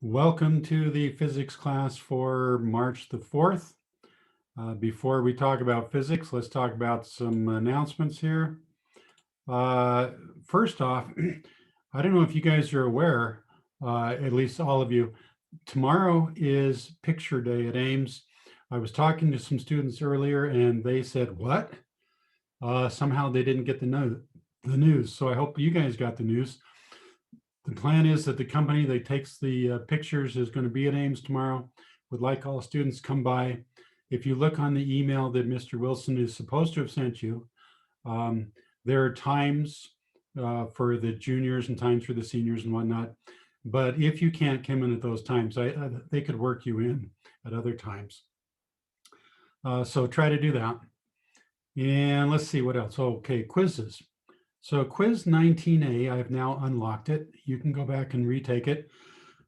Welcome to the physics class for March the 4th. Before we talk about physics, let's talk about some announcements here. First off, I don't know if you guys are aware, at least all of you, tomorrow is picture day at Ames. I was talking to some students earlier and they said, what? Somehow they didn't get the news. So I hope you guys got the news. The plan is that the company that takes the pictures is going to be at Ames tomorrow. Would like all students to come by. If you look on the email that Mr. Wilson is supposed to have sent you, there are times for the juniors and times for the seniors and whatnot. But if you can't come in at those times, they could work you in at other times. So try to do that. And let's see what else. Okay, quizzes. So quiz 19A, I've now unlocked it. You can go back and retake it.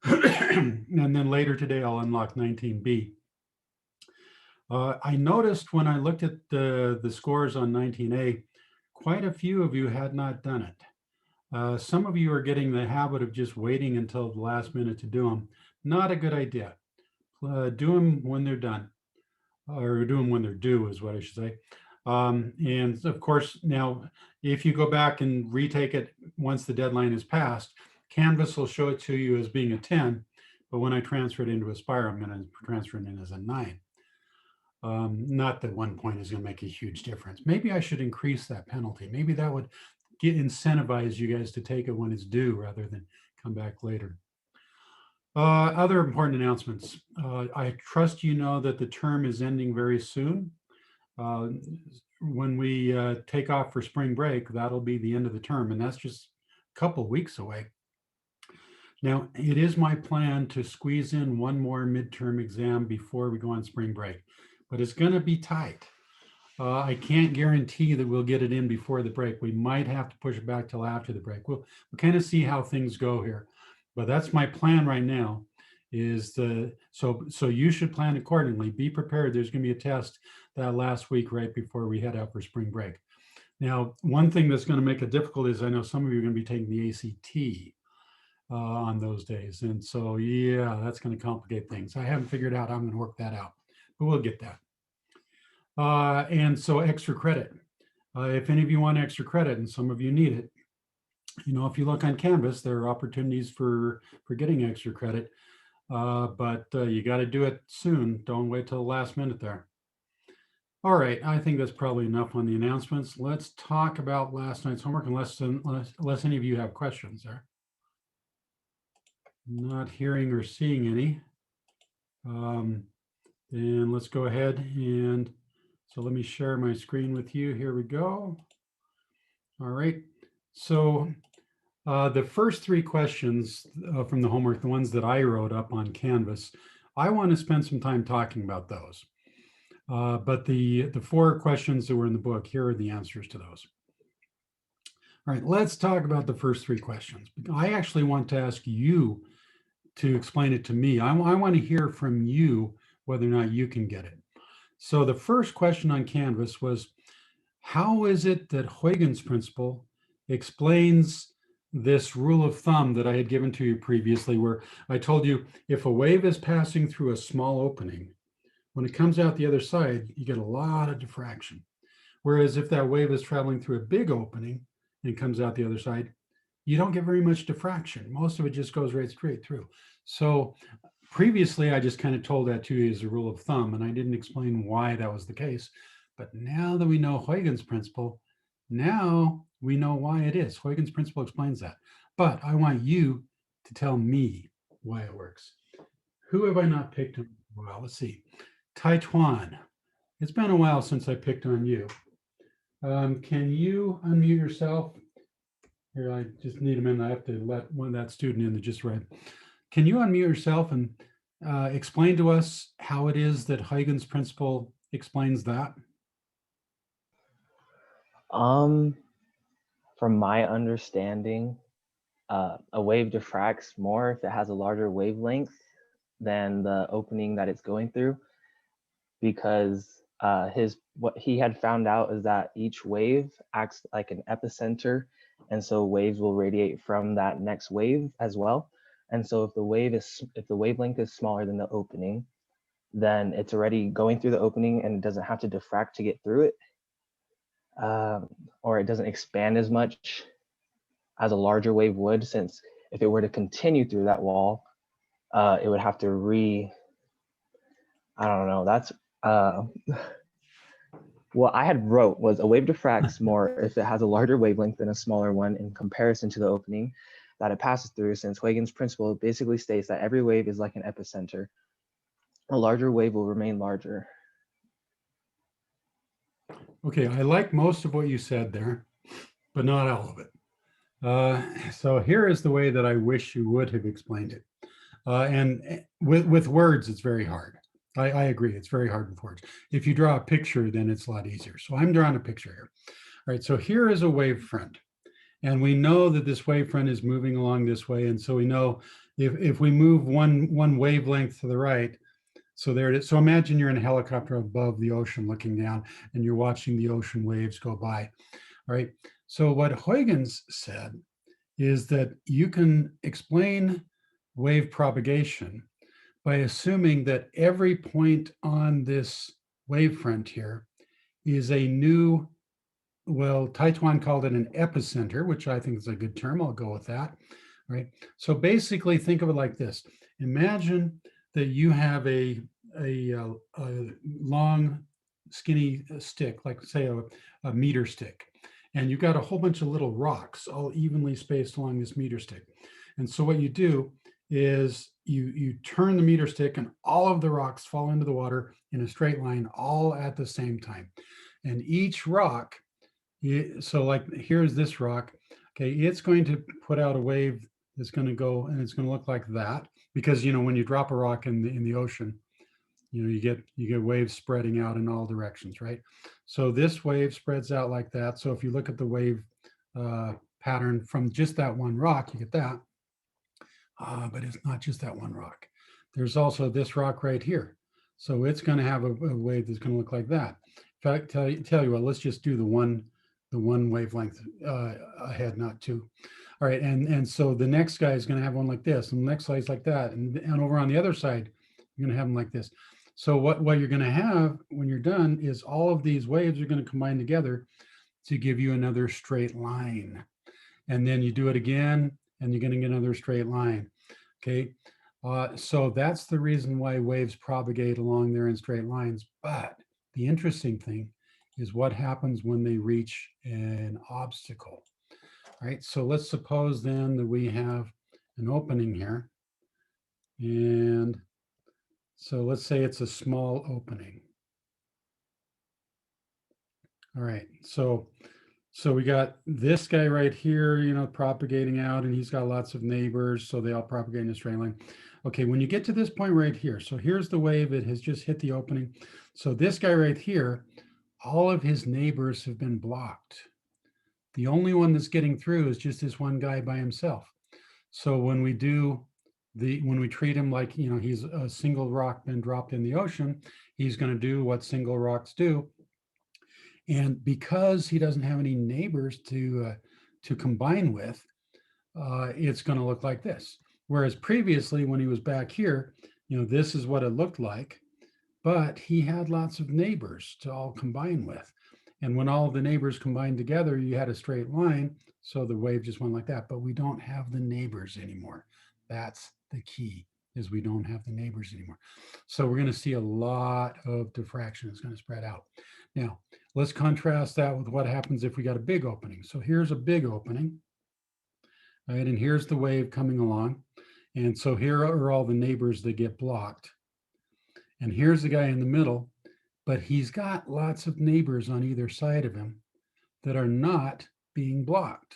And then later today, I'll unlock 19B. I noticed when I looked at the scores on 19A, quite a few of you had not done it. Some of you are getting the habit of just waiting until the last minute to do them. Not a good idea. Do them when they're done, or do them when they're due is what I should say. And of course, now, if you go back and retake it once the deadline is passed, Canvas will show it to you as being a 10, but when I transfer it into Aspire, I'm going to transfer it in as a 9. Not that 1 point is going to make a huge difference. Maybe I should increase that penalty. Maybe that would incentivize you guys to take it when it's due rather than come back later. Other important announcements. I trust you know that the term is ending very soon. When we take off for spring break, that'll be the end of the term, and that's just a couple weeks away. Now, it is my plan to squeeze in one more midterm exam before we go on spring break, but it's going to be tight. I can't guarantee that we'll get it in before the break. We might have to push it back till after the break. We'll kind of see how things go here, but that's my plan right now. So you should plan accordingly. Be prepared. There's going to be a test that last week right before we head out for spring break. Now, one thing that's going to make it difficult is I know some of you are going to be taking the ACT on those days. And so, yeah, that's going to complicate things. I haven't figured out how I'm going to work that out, but we'll get that. And so extra credit. If any of you want extra credit, and some of you need it, you know, if you look on Canvas, there are opportunities for getting extra credit. But you got to do it soon. Don't wait till the last minute there. All right, I think that's probably enough on the announcements. Let's talk about last night's homework, unless any of you have questions there. Not hearing or seeing any. Then let's go ahead and, so let me share my screen with you. Here we go. All right, so the first 3 questions from the homework, the ones that I wrote up on Canvas, I want to spend some time talking about those. But the 4 questions that were in the book, here are the answers to those. All right, let's talk about the first 3 questions. I actually want to ask you to explain it to me. I want to hear from you whether or not you can get it. So the first question on Canvas was, how is it that Huygens Principle explains this rule of thumb that I had given to you previously, where I told you if a wave is passing through a small opening, when it comes out the other side, you get a lot of diffraction. Whereas if that wave is traveling through a big opening and comes out the other side, you don't get very much diffraction. Most of it just goes right straight through. So previously, I just kind of told that to you as a rule of thumb, and I didn't explain why that was the case. But now that we know Huygens Principle, now we know why it is. Huygens Principle explains that. But I want you to tell me why it works. Who have I not picked on? Well, let's see. Taituan, it's been a while since I picked on you. Can you unmute yourself? Here, I just need a minute. I have to let that student in that just read. Can you unmute yourself and explain to us how it is that Huygens Principle explains that? From my understanding, a wave diffracts more if it has a larger wavelength than the opening that it's going through, because what he had found out is that each wave acts like an epicenter, and so waves will radiate from that next wave as well. And so if the wavelength is smaller than the opening, then it's already going through the opening and it doesn't have to diffract to get through it, or it doesn't expand as much as a larger wave would, since if it were to continue through that wall, it would have to I don't know, that's what I had wrote was a wave diffracts more if it has a larger wavelength than a smaller one in comparison to the opening that it passes through, since Huygens' principle basically states that every wave is like an epicenter. A larger wave will remain larger. Okay, I like most of what you said there, but not all of it. So here is the way that I wish you would have explained it. And with words, it's very hard. I agree, it's very hard with words. If you draw a picture, then it's a lot easier. So I'm drawing a picture here. All right, so here is a wavefront. And we know that this wavefront is moving along this way. And so we know if we move one wavelength to the right, so there it is. So imagine you're in a helicopter above the ocean looking down and you're watching the ocean waves go by. All right. So what Huygens said is that you can explain wave propagation by assuming that every point on this wavefront here is a new, well, Taiwan called it an epicenter, which I think is a good term. I'll go with that. Right. So basically think of it like this. Imagine that you have a long, skinny stick, like say a meter stick, and you've got a whole bunch of little rocks all evenly spaced along this meter stick. And so what you do is you turn the meter stick and all of the rocks fall into the water in a straight line all at the same time. And each rock, so like here's this rock, okay, it's going to put out a wave that's going to go and it's going to look like that, because when you drop a rock in the ocean, you get waves spreading out in all directions, right? So this wave spreads out like that. So if you look at the wave pattern from just that one rock, you get that. But it's not just that one rock. There's also this rock right here. So it's going to have a wave that's going to look like that. In fact, tell you what, let's just do the one wavelength ahead, not two. All right, and so the next guy is going to have one like this, and the next slide's like that, and over on the other side, you're going to have them like this. So what you're going to have when you're done is all of these waves are going to combine together to give you another straight line. And then you do it again, and you're going to get another straight line. Okay, so that's the reason why waves propagate along there in straight lines. But the interesting thing is what happens when they reach an obstacle. All right, so let's suppose then that we have an opening here. And so let's say it's a small opening. All right, so we got this guy right here, propagating out, and he's got lots of neighbors, so they all propagate in a straight line. Okay, when you get to this point right here, so here's the wave, it has just hit the opening. So this guy right here, all of his neighbors have been blocked. The only one that's getting through is just this one guy by himself. So when we treat him like, he's a single rock been dropped in the ocean, he's going to do what single rocks do. And because he doesn't have any neighbors to combine with, it's going to look like this. Whereas previously, when he was back here, this is what it looked like, but he had lots of neighbors to all combine with. And when all the neighbors combined together, you had a straight line. So the wave just went like that, but we don't have the neighbors anymore. That's the key, is we don't have the neighbors anymore. So we're going to see a lot of diffraction. It's going to spread out. Now, let's contrast that with what happens if we got a big opening. So here's a big opening, right? And here's the wave coming along. And so here are all the neighbors that get blocked. And here's the guy in the middle, but he's got lots of neighbors on either side of him that are not being blocked.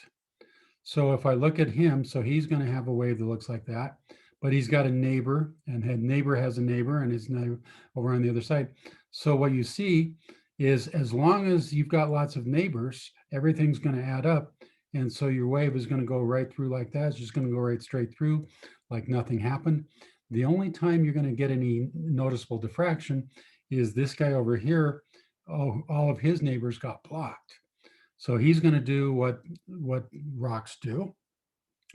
So if I look at him, so he's going to have a wave that looks like that, but he's got a neighbor, and his neighbor has a neighbor, and his neighbor over on the other side. So what you see is, as long as you've got lots of neighbors, everything's going to add up. And so your wave is going to go right through like that. It's just going to go right straight through like nothing happened. The only time you're going to get any noticeable diffraction is this guy over here. Oh, all of his neighbors got blocked. So he's going to do what rocks do,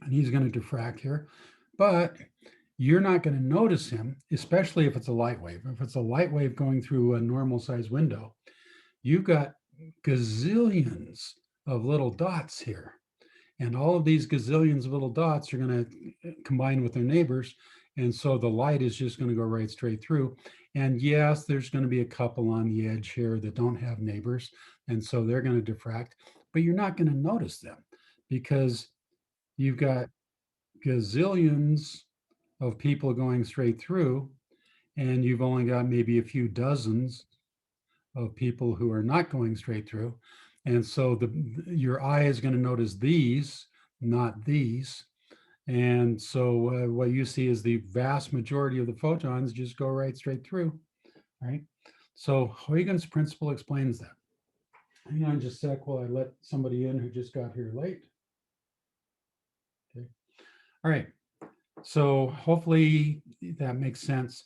and he's going to diffract here. but you're not going to notice him, especially if it's a light wave. If it's a light wave going through a normal size window, you've got gazillions of little dots here. And all of these gazillions of little dots are going to combine with their neighbors. And so the light is just going to go right straight through. And yes, there's going to be a couple on the edge here that don't have neighbors. And so they're going to diffract, but you're not going to notice them because you've got gazillions of people going straight through, and you've only got maybe a few dozens of people who are not going straight through. And so your eye is going to notice these, not these. And so what you see is the vast majority of the photons just go right straight through, right? So Huygens principle explains that. Hang on just a sec while I let somebody in who just got here late. Okay. All right. So hopefully that makes sense.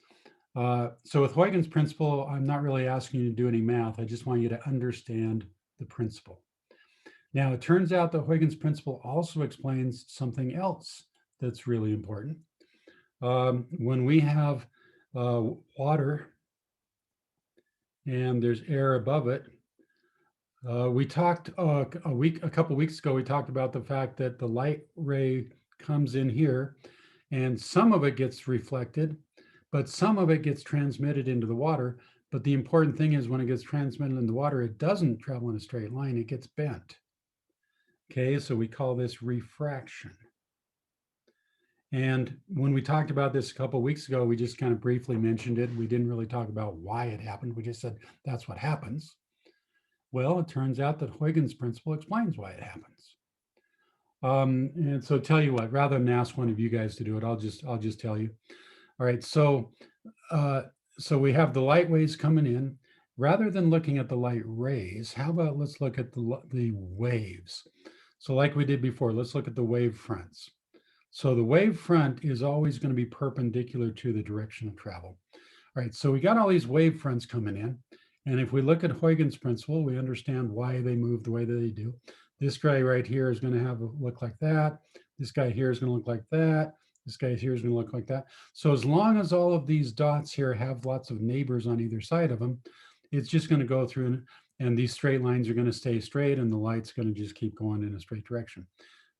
So with Huygens principle, I'm not really asking you to do any math. I just want you to understand the principle. Now, it turns out that Huygens principle also explains something else that's really important. When we have water and there's air above it, we talked a couple weeks ago, we talked about the fact that the light ray comes in here and some of it gets reflected, but some of it gets transmitted into the water. But the important thing is when it gets transmitted in the water, it doesn't travel in a straight line, it gets bent. Okay, so we call this refraction. And when we talked about this a couple of weeks ago, we just kind of briefly mentioned it. We didn't really talk about why it happened. We just said that's what happens. Well, it turns out that Huygens principle explains why it happens. And so tell you what, rather than ask one of you guys to do it, I'll just tell you. All right, so we have the light waves coming in. Rather than looking at the light rays, how about let's look at the waves. So like we did before, let's look at the wave fronts. So the wave front is always going to be perpendicular to the direction of travel. All right, so we got all these wave fronts coming in. And if we look at Huygens principle, we understand why they move the way that they do. This guy right here is going to have a look like that. This guy here is going to look like that. This guy here is going to look like that. So as long as all of these dots here have lots of neighbors on either side of them, it's just going to go through and these straight lines are going to stay straight and the light's going to just keep going in a straight direction.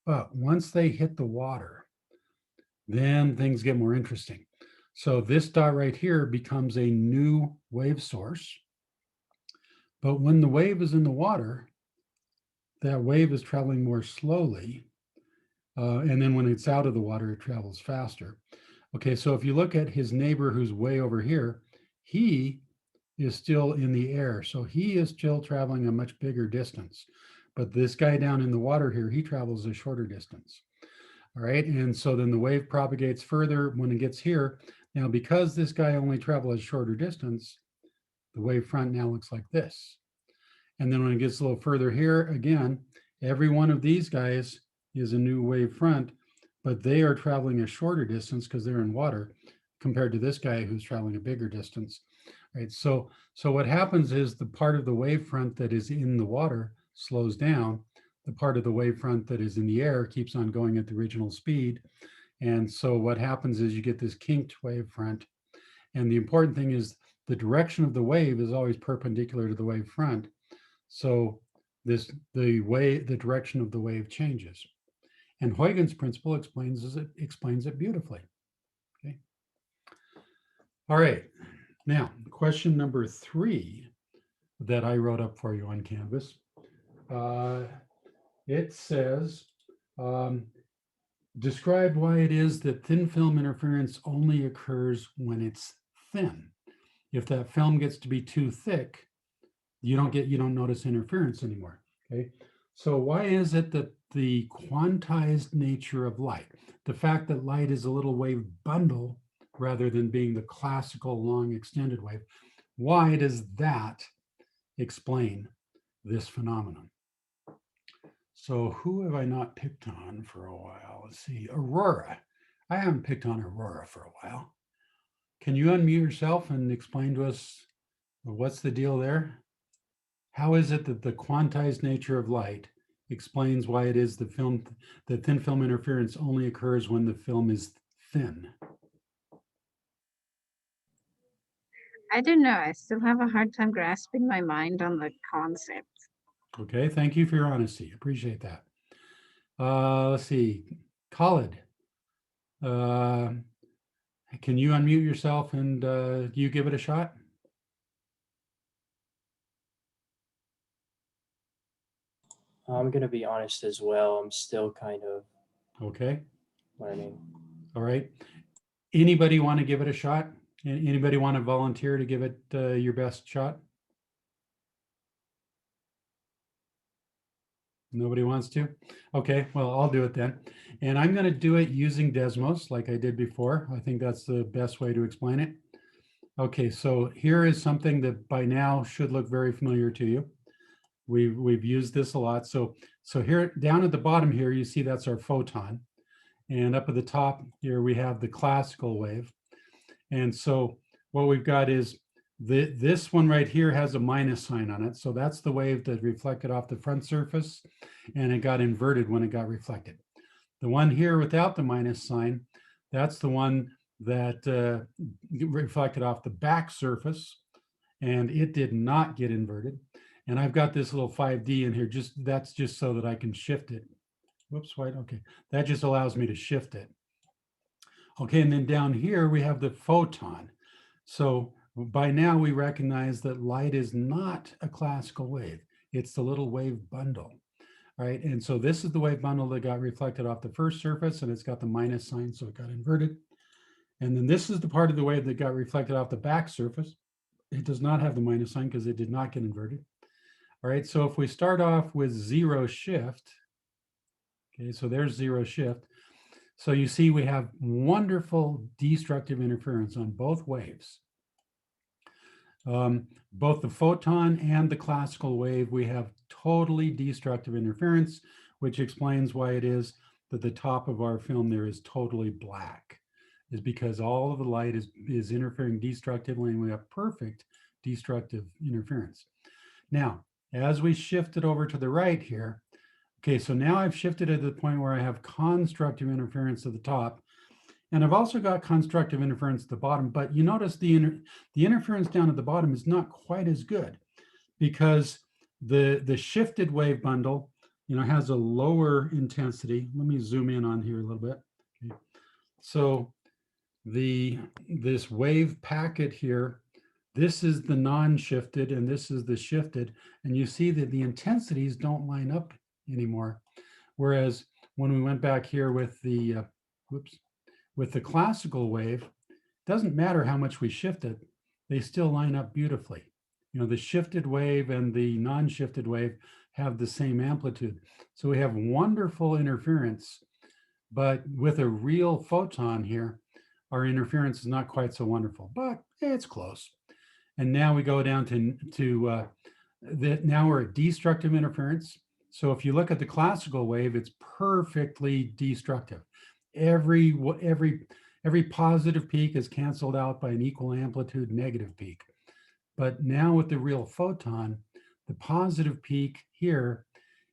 But once they hit the water, then things get more interesting. So this dot right here becomes a new wave source. But when the wave is in the water, that wave is traveling more slowly. And then when it's out of the water, it travels faster. Okay, so if you look at his neighbor who's way over here, he is still in the air. So he is still traveling a much bigger distance. But this guy down in the water here, he travels a shorter distance. All right, and so then the wave propagates further when it gets here. Now, because this guy only travels a shorter distance, the wave front now looks like this. And then when it gets a little further here, again, every one of these guys is a new wave front, but they are traveling a shorter distance because they're in water compared to this guy who's traveling a bigger distance. Right. So what happens is the part of the wave front that is in the water slows down. The part of the wave front that is in the air keeps on going at the original speed. And so what happens is you get this kinked wave front. And the important thing is the direction of the wave is always perpendicular to the wave front. So the direction of the wave changes. And Huygens principle explains it beautifully. Okay. All right. Now, question number 3 that I wrote up for you on Canvas. It says, describe why it is that thin film interference only occurs when it's thin. If that film gets to be too thick, you don't notice interference anymore. Okay. So why is it that the quantized nature of light, the fact that light is a little wave bundle rather than being the classical long extended wave, why does that explain this phenomenon? So who have I not picked on for a while? Let's see, Aurora. I haven't picked on Aurora for a while. Can you unmute yourself and explain to us what's the deal there? How is it that the quantized nature of light explains why it is that thin film interference only occurs when the film is thin? I don't know. I still have a hard time grasping my mind on the concept. Okay, thank you for your honesty. Appreciate that. Let's see, Khalid, uh, can you unmute yourself and you give it a shot? I'm going to be honest as well. I'm still kind of Okay, learning. all right. Anybody want to give it a shot? Anybody want to volunteer to give it your best shot? Nobody wants to? Okay, well, I'll do it then. And I'm going to do it using Desmos like I did before. I think that's the best way to explain it. Okay, so here is something that by now should look very familiar to you. We've used this a lot. So here down at the bottom here, you see that's our photon. And up at the top here, we have the classical wave. And so what we've got is this one right here has a minus sign on it. So that's the wave that reflected off the front surface and it got inverted when it got reflected. The one here without the minus sign, that's the one that reflected off the back surface and it did not get inverted. And I've got this little 5D in here, that's just so that I can shift it. Whoops, white, okay. That just allows me to shift it. Okay, and then down here we have the photon. So by now we recognize that light is not a classical wave. It's the little wave bundle, right? And so this is the wave bundle that got reflected off the first surface and it's got the minus sign, so it got inverted. And then this is the part of the wave that got reflected off the back surface. It does not have the minus sign because it did not get inverted. All right, so if we start off with zero shift, okay, so there's zero shift. So you see we have wonderful destructive interference on both waves. Both the photon and the classical wave, we have totally destructive interference, which explains why it is that the top of our film there is totally black, is because all of the light is interfering destructively and we have perfect destructive interference. Now, as we shift it over to the right here, okay, so now I've shifted it to the point where I have constructive interference at the top, and I've also got constructive interference at the bottom, but you notice the interference down at the bottom is not quite as good because the shifted wave bundle, has a lower intensity. Let me zoom in on here a little bit. Okay. So this wave packet here, this is the non-shifted and this is the shifted, and you see that the intensities don't line up anymore. Whereas when we went back here with the with the classical wave, it doesn't matter how much we shift it, they still line up beautifully. The shifted wave and the non-shifted wave have the same amplitude. So we have wonderful interference, but with a real photon here, our interference is not quite so wonderful, but it's close. And now we go down to now we're at destructive interference. So if you look at the classical wave, it's perfectly destructive. Every positive peak is canceled out by an equal amplitude negative peak. But now with the real photon, the positive peak here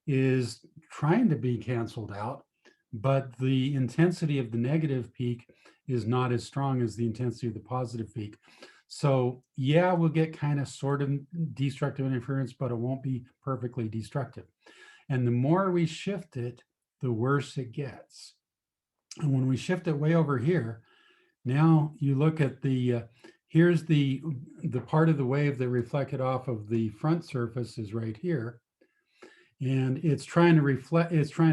is trying to be canceled out, but the intensity of the negative peak is not as strong as the intensity of the positive peak. So yeah, we'll get kind of sort of destructive interference, but it won't be perfectly destructive. And the more we shift it, the worse it gets. And when we shift it way over here, now you look at here's the part of the wave that reflected off of the front surface is right here. And it's trying to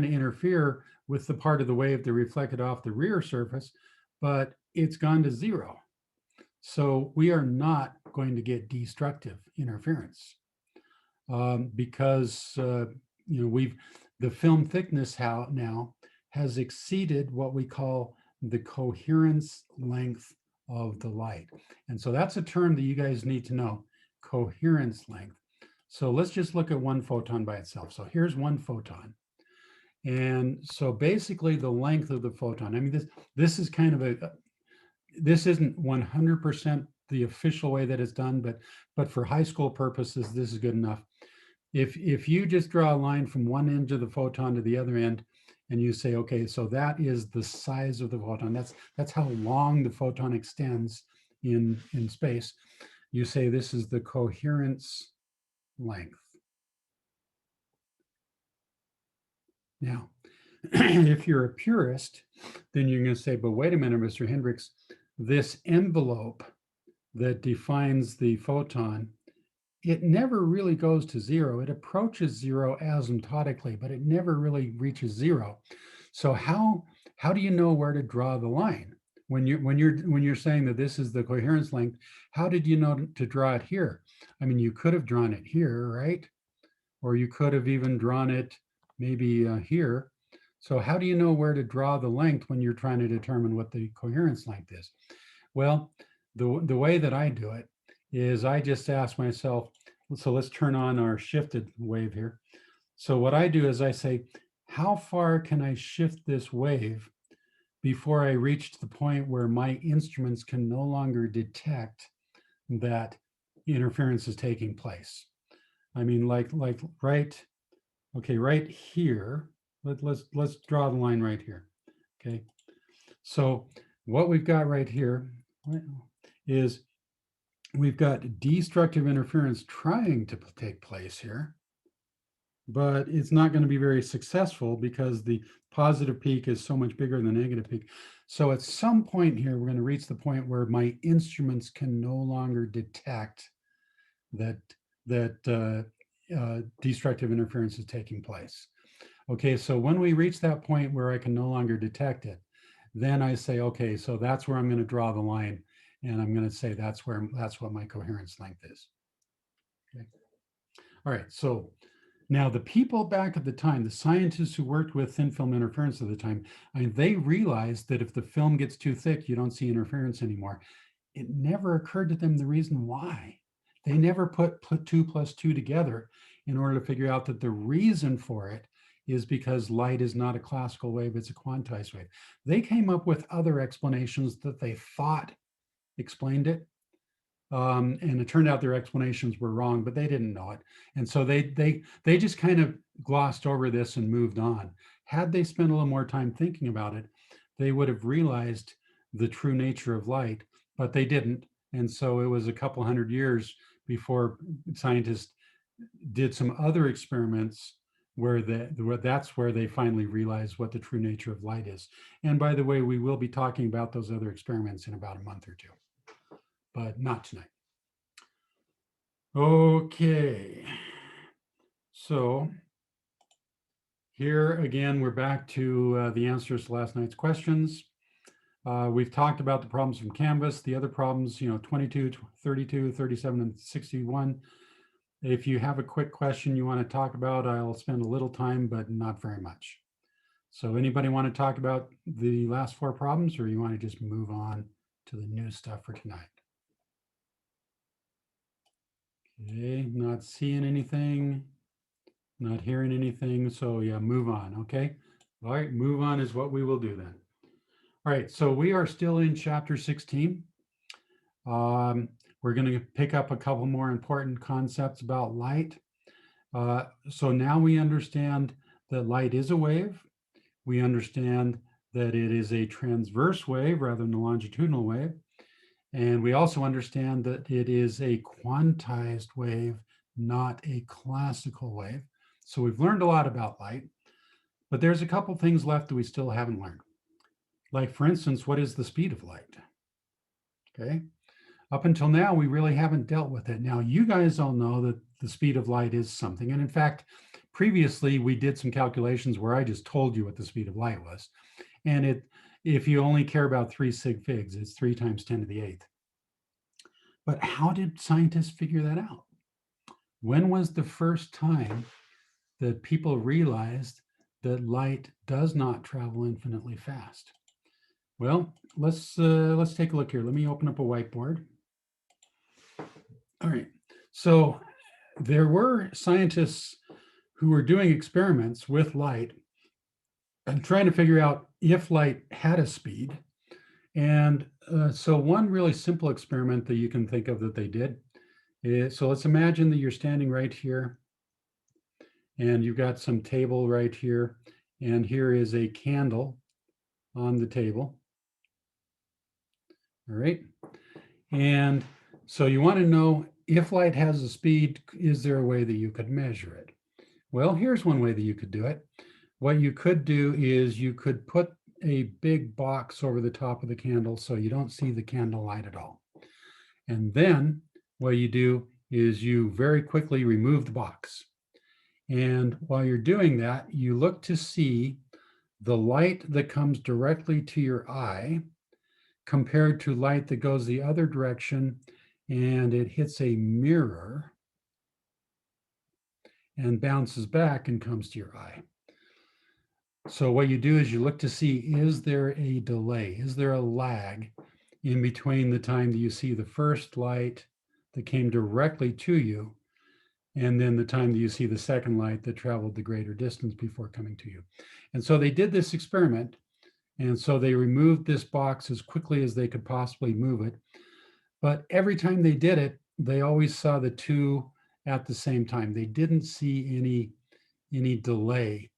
interfere with the part of the wave that reflected off the rear surface, but it's gone to zero. So we are not going to get destructive interference because the film thickness now has exceeded what we call the coherence length of the light. And so that's a term that you guys need to know, coherence length. So let's just look at one photon by itself. So here's one photon. And so basically the length of the photon, I mean, this is kind of this isn't 100% the official way that it's done, but for high school purposes, this is good enough. If you just draw a line from one end of the photon to the other end, and you say, okay, so that is the size of the photon. That's how long the photon extends in space. You say this is the coherence length. Now, if you're a purist, then you're going to say, but wait a minute, Mr. Hendricks, this envelope that defines the photon, it never really goes to zero. It approaches zero asymptotically, but it never really reaches zero. So how do you know where to draw the line? When you're saying that this is the coherence length, how did you know to draw it here? I mean, you could have drawn it here, right? Or you could have even drawn it maybe here. So how do you know where to draw the length when you're trying to determine what the coherence length is? Well, the way that I do it is I just ask myself, so let's turn on our shifted wave here. So what I do is I say, how far can I shift this wave before I reach the point where my instruments can no longer detect that interference is taking place? I mean, like right here. Let's draw the line right here. Okay. So what we've got right here is we've got destructive interference trying to take place here, but it's not going to be very successful because the positive peak is so much bigger than the negative peak. So at some point here, we're going to reach the point where my instruments can no longer detect that destructive interference is taking place. Okay, so when we reach that point where I can no longer detect it, then I say, okay, so that's where I'm going to draw the line, and I'm going to say that's what my coherence length is. Okay. All right, so now the people back at the time, the scientists who worked with thin film interference at the time, I mean, they realized that if the film gets too thick, you don't see interference anymore. It never occurred to them the reason why. They never put 2 + 2 together in order to figure out that the reason for it is because light is not a classical wave, it's a quantized wave. They came up with other explanations that they thought explained it. And it turned out their explanations were wrong, but they didn't know it. And so they just kind of glossed over this and moved on. Had they spent a little more time thinking about it, they would have realized the true nature of light, but they didn't. And so it was a couple hundred years before scientists did some other experiments where that's where they finally realized what the true nature of light is. And by the way, we will be talking about those other experiments in about a month or two, but not tonight. Okay, so here again, we're back to the answers to last night's questions. We've talked about the problems from Canvas, the other problems, 22, 32, 37, and 61. If you have a quick question you want to talk about, I'll spend a little time, but not very much. So anybody want to talk about the last 4 problems, or you want to just move on to the new stuff for tonight? Okay, not seeing anything, not hearing anything. So yeah, move on. Okay. All right, move on is what we will do then. All right, so we are still in chapter 16. We're going to pick up a couple more important concepts about light. So now we understand that light is a wave. We understand that it is a transverse wave rather than a longitudinal wave. And we also understand that it is a quantized wave, not a classical wave. So we've learned a lot about light, but there's a couple things left that we still haven't learned. Like, for instance, what is the speed of light? Okay. Up until now, we really haven't dealt with it. Now, you guys all know that the speed of light is something. And in fact, previously, we did some calculations where I just told you what the speed of light was. And if you only care about 3 sig figs, it's 3 × 10⁸. But how did scientists figure that out? When was the first time that people realized that light does not travel infinitely fast? Well, let's take a look here. Let me open up a whiteboard. All right. So there were scientists who were doing experiments with light and trying to figure out if light had a speed. And so one really simple experiment that you can think of that they did is, so let's imagine that you're standing right here and you've got some table right here, And here is a candle on the table. All right. And so you want to know if light has a speed, is there a way that you could measure it? Well, here's one way that you could do it. What you could do is you could put a big box over the top of the candle so you don't see the candle light at all. And then what you do is you very quickly remove the box. And while you're doing that, you look to see the light that comes directly to your eye compared to light that goes the other direction and it hits a mirror and bounces back and comes to your eye. So what you do is you look to see, is there a delay? Is there a lag in between the time that you see the first light that came directly to you and then the time that you see the second light that traveled the greater distance before coming to you? And so they did this experiment. And so they removed this box as quickly as they could possibly move it. But every time they did it, they always saw the two at the same time. They didn't see any delay.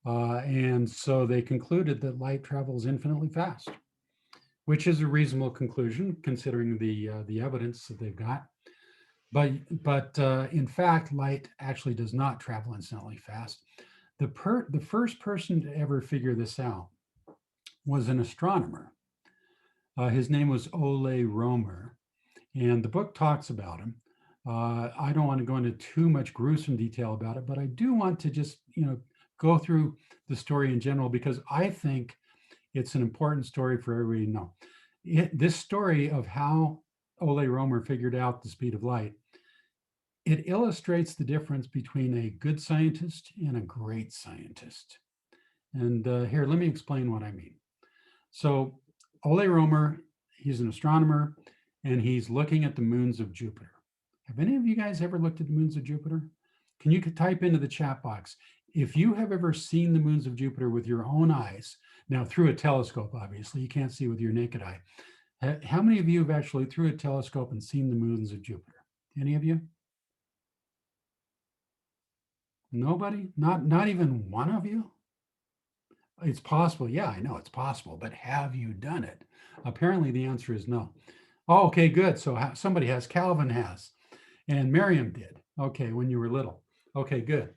And so they concluded that light travels infinitely fast, which is a reasonable conclusion considering the evidence that they've got. But in fact, light actually does not travel infinitely fast. The first person to ever figure this out was an astronomer. His name was Olay Romer, and the book talks about him. I don't want to go into too much gruesome detail about it, but I do want to just, go through the story in general because I think it's an important story for everybody to know. This story of how Olay Romer figured out the speed of light, it illustrates the difference between a good scientist and a great scientist. And here, let me explain what I mean. So Olay Romer, he's an astronomer, and he's looking at the moons of Jupiter. Have any of you guys ever looked at the moons of Jupiter? Can you type into the chat box, if you have ever seen the moons of Jupiter with your own eyes, now through a telescope, obviously, you can't see with your naked eye. How many of you have actually through a telescope and seen the moons of Jupiter? Any of you? Nobody? Not even one of you? It's possible. Yeah, I know it's possible, but have you done it? Apparently the answer is no. Oh, okay, good. So somebody has, Calvin has, and Miriam did. Okay, when you were little. Okay, good.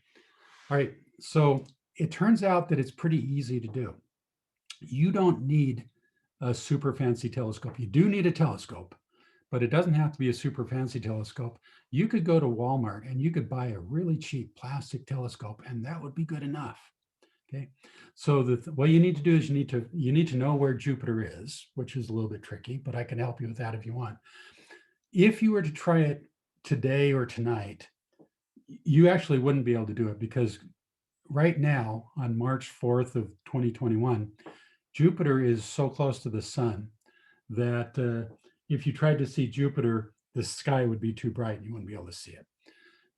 All right, so it turns out that it's pretty easy to do. You don't need a super fancy telescope. You do need a telescope, but it doesn't have to be a super fancy telescope. You could go to Walmart and you could buy a really cheap plastic telescope and that would be good enough. Okay, so what you need to do is you need to know where Jupiter is, which is a little bit tricky, but I can help you with that if you want. If you were to try it today or tonight, you actually wouldn't be able to do it because right now on March 4th of 2021, Jupiter is so close to the sun that if you tried to see Jupiter, the sky would be too bright and you wouldn't be able to see it.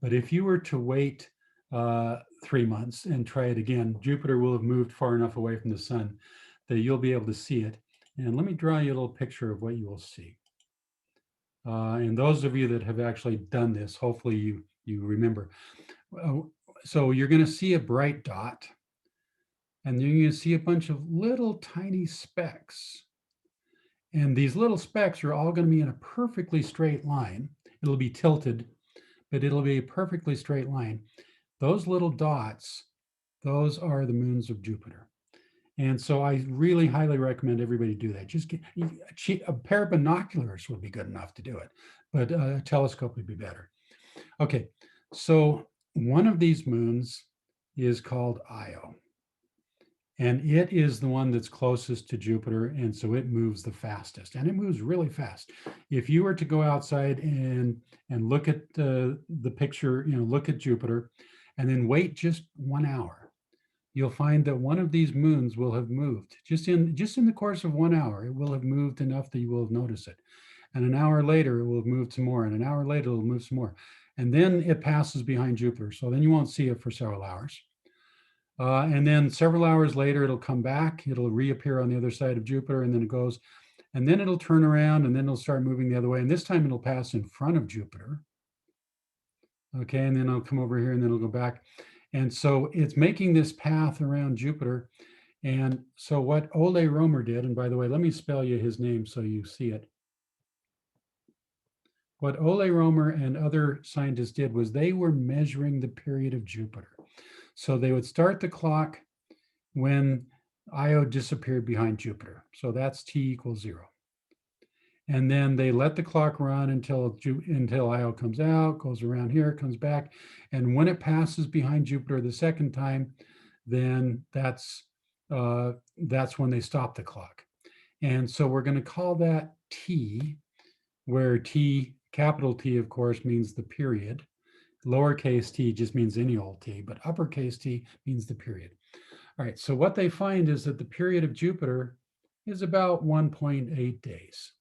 But if you were to wait 3 months and try it again, Jupiter will have moved far enough away from the sun that you'll be able to see it. And let me draw you a little picture of what you will see. And those of you that have actually done this, hopefully you remember. So you're going to see a bright dot, and then you're going to see a bunch of little tiny specks. And these little specks are all going to be in a perfectly straight line. It'll be tilted, but it'll be a perfectly straight line. Those little dots, those are the moons of Jupiter. And so I really highly recommend everybody do that. Just get a pair of binoculars would be good enough to do it, but a telescope would be better. Okay, so one of these moons is called Io. And it is the one that's closest to Jupiter, and so it moves the fastest, and it moves really fast. If you were to go outside and look at the picture, look at Jupiter, and then wait just 1 hour, you'll find that one of these moons will have moved just in the course of 1 hour. It will have moved enough that you will have noticed it, and an hour later it will have moved some more, and an hour later it'll move some more, and then it passes behind Jupiter. So then you won't see it for several hours. And then several hours later, it'll come back, it'll reappear on the other side of Jupiter, and then it goes, and then it'll turn around, and then it'll start moving the other way. And this time it'll pass in front of Jupiter. Okay, and then it'll come over here, and then it'll go back. And so it's making this path around Jupiter. And so what Olay Romer did, and by the way, let me spell you his name so you see it. What Olay Romer and other scientists did was they were measuring the period of Jupiter. So they would start the clock when Io disappeared behind Jupiter. So that's t equals 0. And then they let the clock run until Io comes out, goes around here, comes back. And when it passes behind Jupiter the second time, then that's when they stop the clock. And so we're going to call that t, where t, capital T, of course, means the period. Lowercase t just means any old t, but uppercase T means the period. All right, so what they find is that the period of Jupiter is about 1.8 days.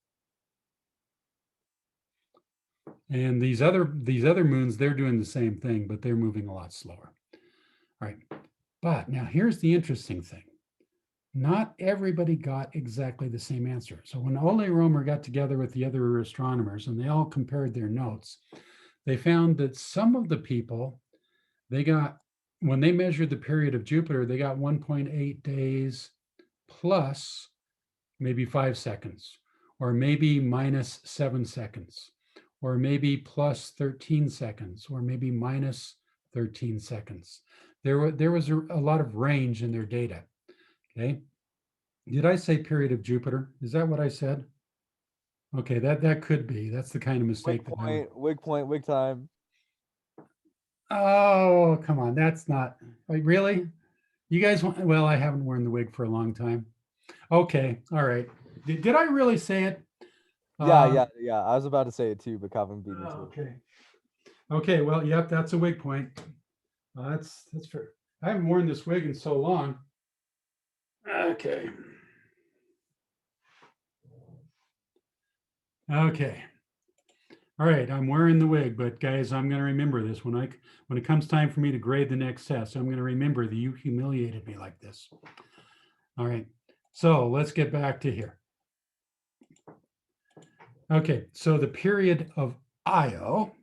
And these other moons, they're doing the same thing, but they're moving a lot slower. All right, but now here's the interesting thing. Not everybody got exactly the same answer. So when Olay Romer got together with the other astronomers and they all compared their notes, they found that some of the people, they got, when they measured the period of Jupiter, they got 1.8 days plus maybe 5 seconds, or maybe minus 7 seconds, or maybe plus 13 seconds, or maybe minus 13 seconds. There was a lot of range in their data. Okay. Did I say period of Jupiter? Is that what I said? Okay, that could be. That's the kind of mistake. Wig point, wig time. Oh, come on. That's not really. You guys want? Well, I haven't worn the wig for a long time. Okay, all right. Did I really say it? Yeah. I was about to say it too, but Calvin beat me to it. Okay. Okay. Well, yep. That's a wig point. That's fair. I haven't worn this wig in so long. Okay. Okay. All right, I'm wearing the wig, but guys, I'm going to remember this when it comes time for me to grade the next test. I'm going to remember that you humiliated me like this. All right, so let's get back to here. Okay, so the period of Io.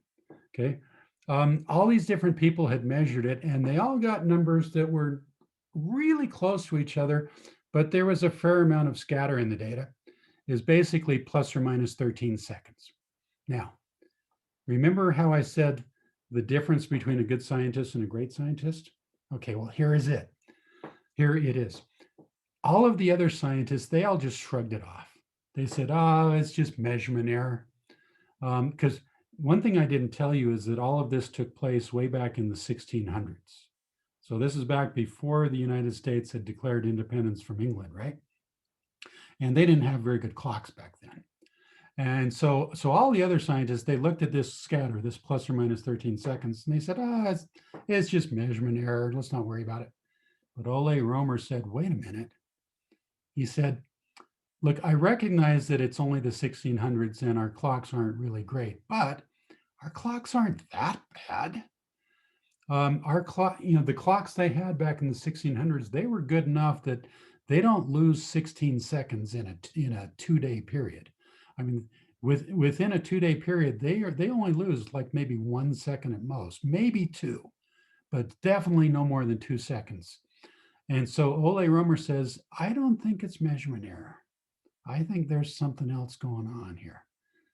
Okay, all these different people had measured it, and they all got numbers that were really close to each other, but there was a fair amount of scatter in the data. Is basically plus or minus 13 seconds. Now, remember how I said the difference between a good scientist and a great scientist? Okay, well, here is it. Here it is. All of the other scientists, they all just shrugged it off. They said, oh, it's just measurement error. Because one thing I didn't tell you is that all of this took place way back in the 1600s. So this is back before the United States had declared independence from England, right? And they didn't have very good clocks back then. And so all the other scientists, they looked at this scatter, this plus or minus 13 seconds, and they said, it's just measurement error. Let's not worry about it. But Olay Romer said, wait a minute. He said, look, I recognize that it's only the 1600s and our clocks aren't really great, but our clocks aren't that bad. Our clock, the clocks they had back in the 1600s, they were good enough that they don't lose 16 seconds in a 2-day period. I mean, within a 2-day period, they only lose like maybe 1 second at most, maybe 2, but definitely no more than 2 seconds. And so Olay Romer says, I don't think it's measurement error. I think there's something else going on here.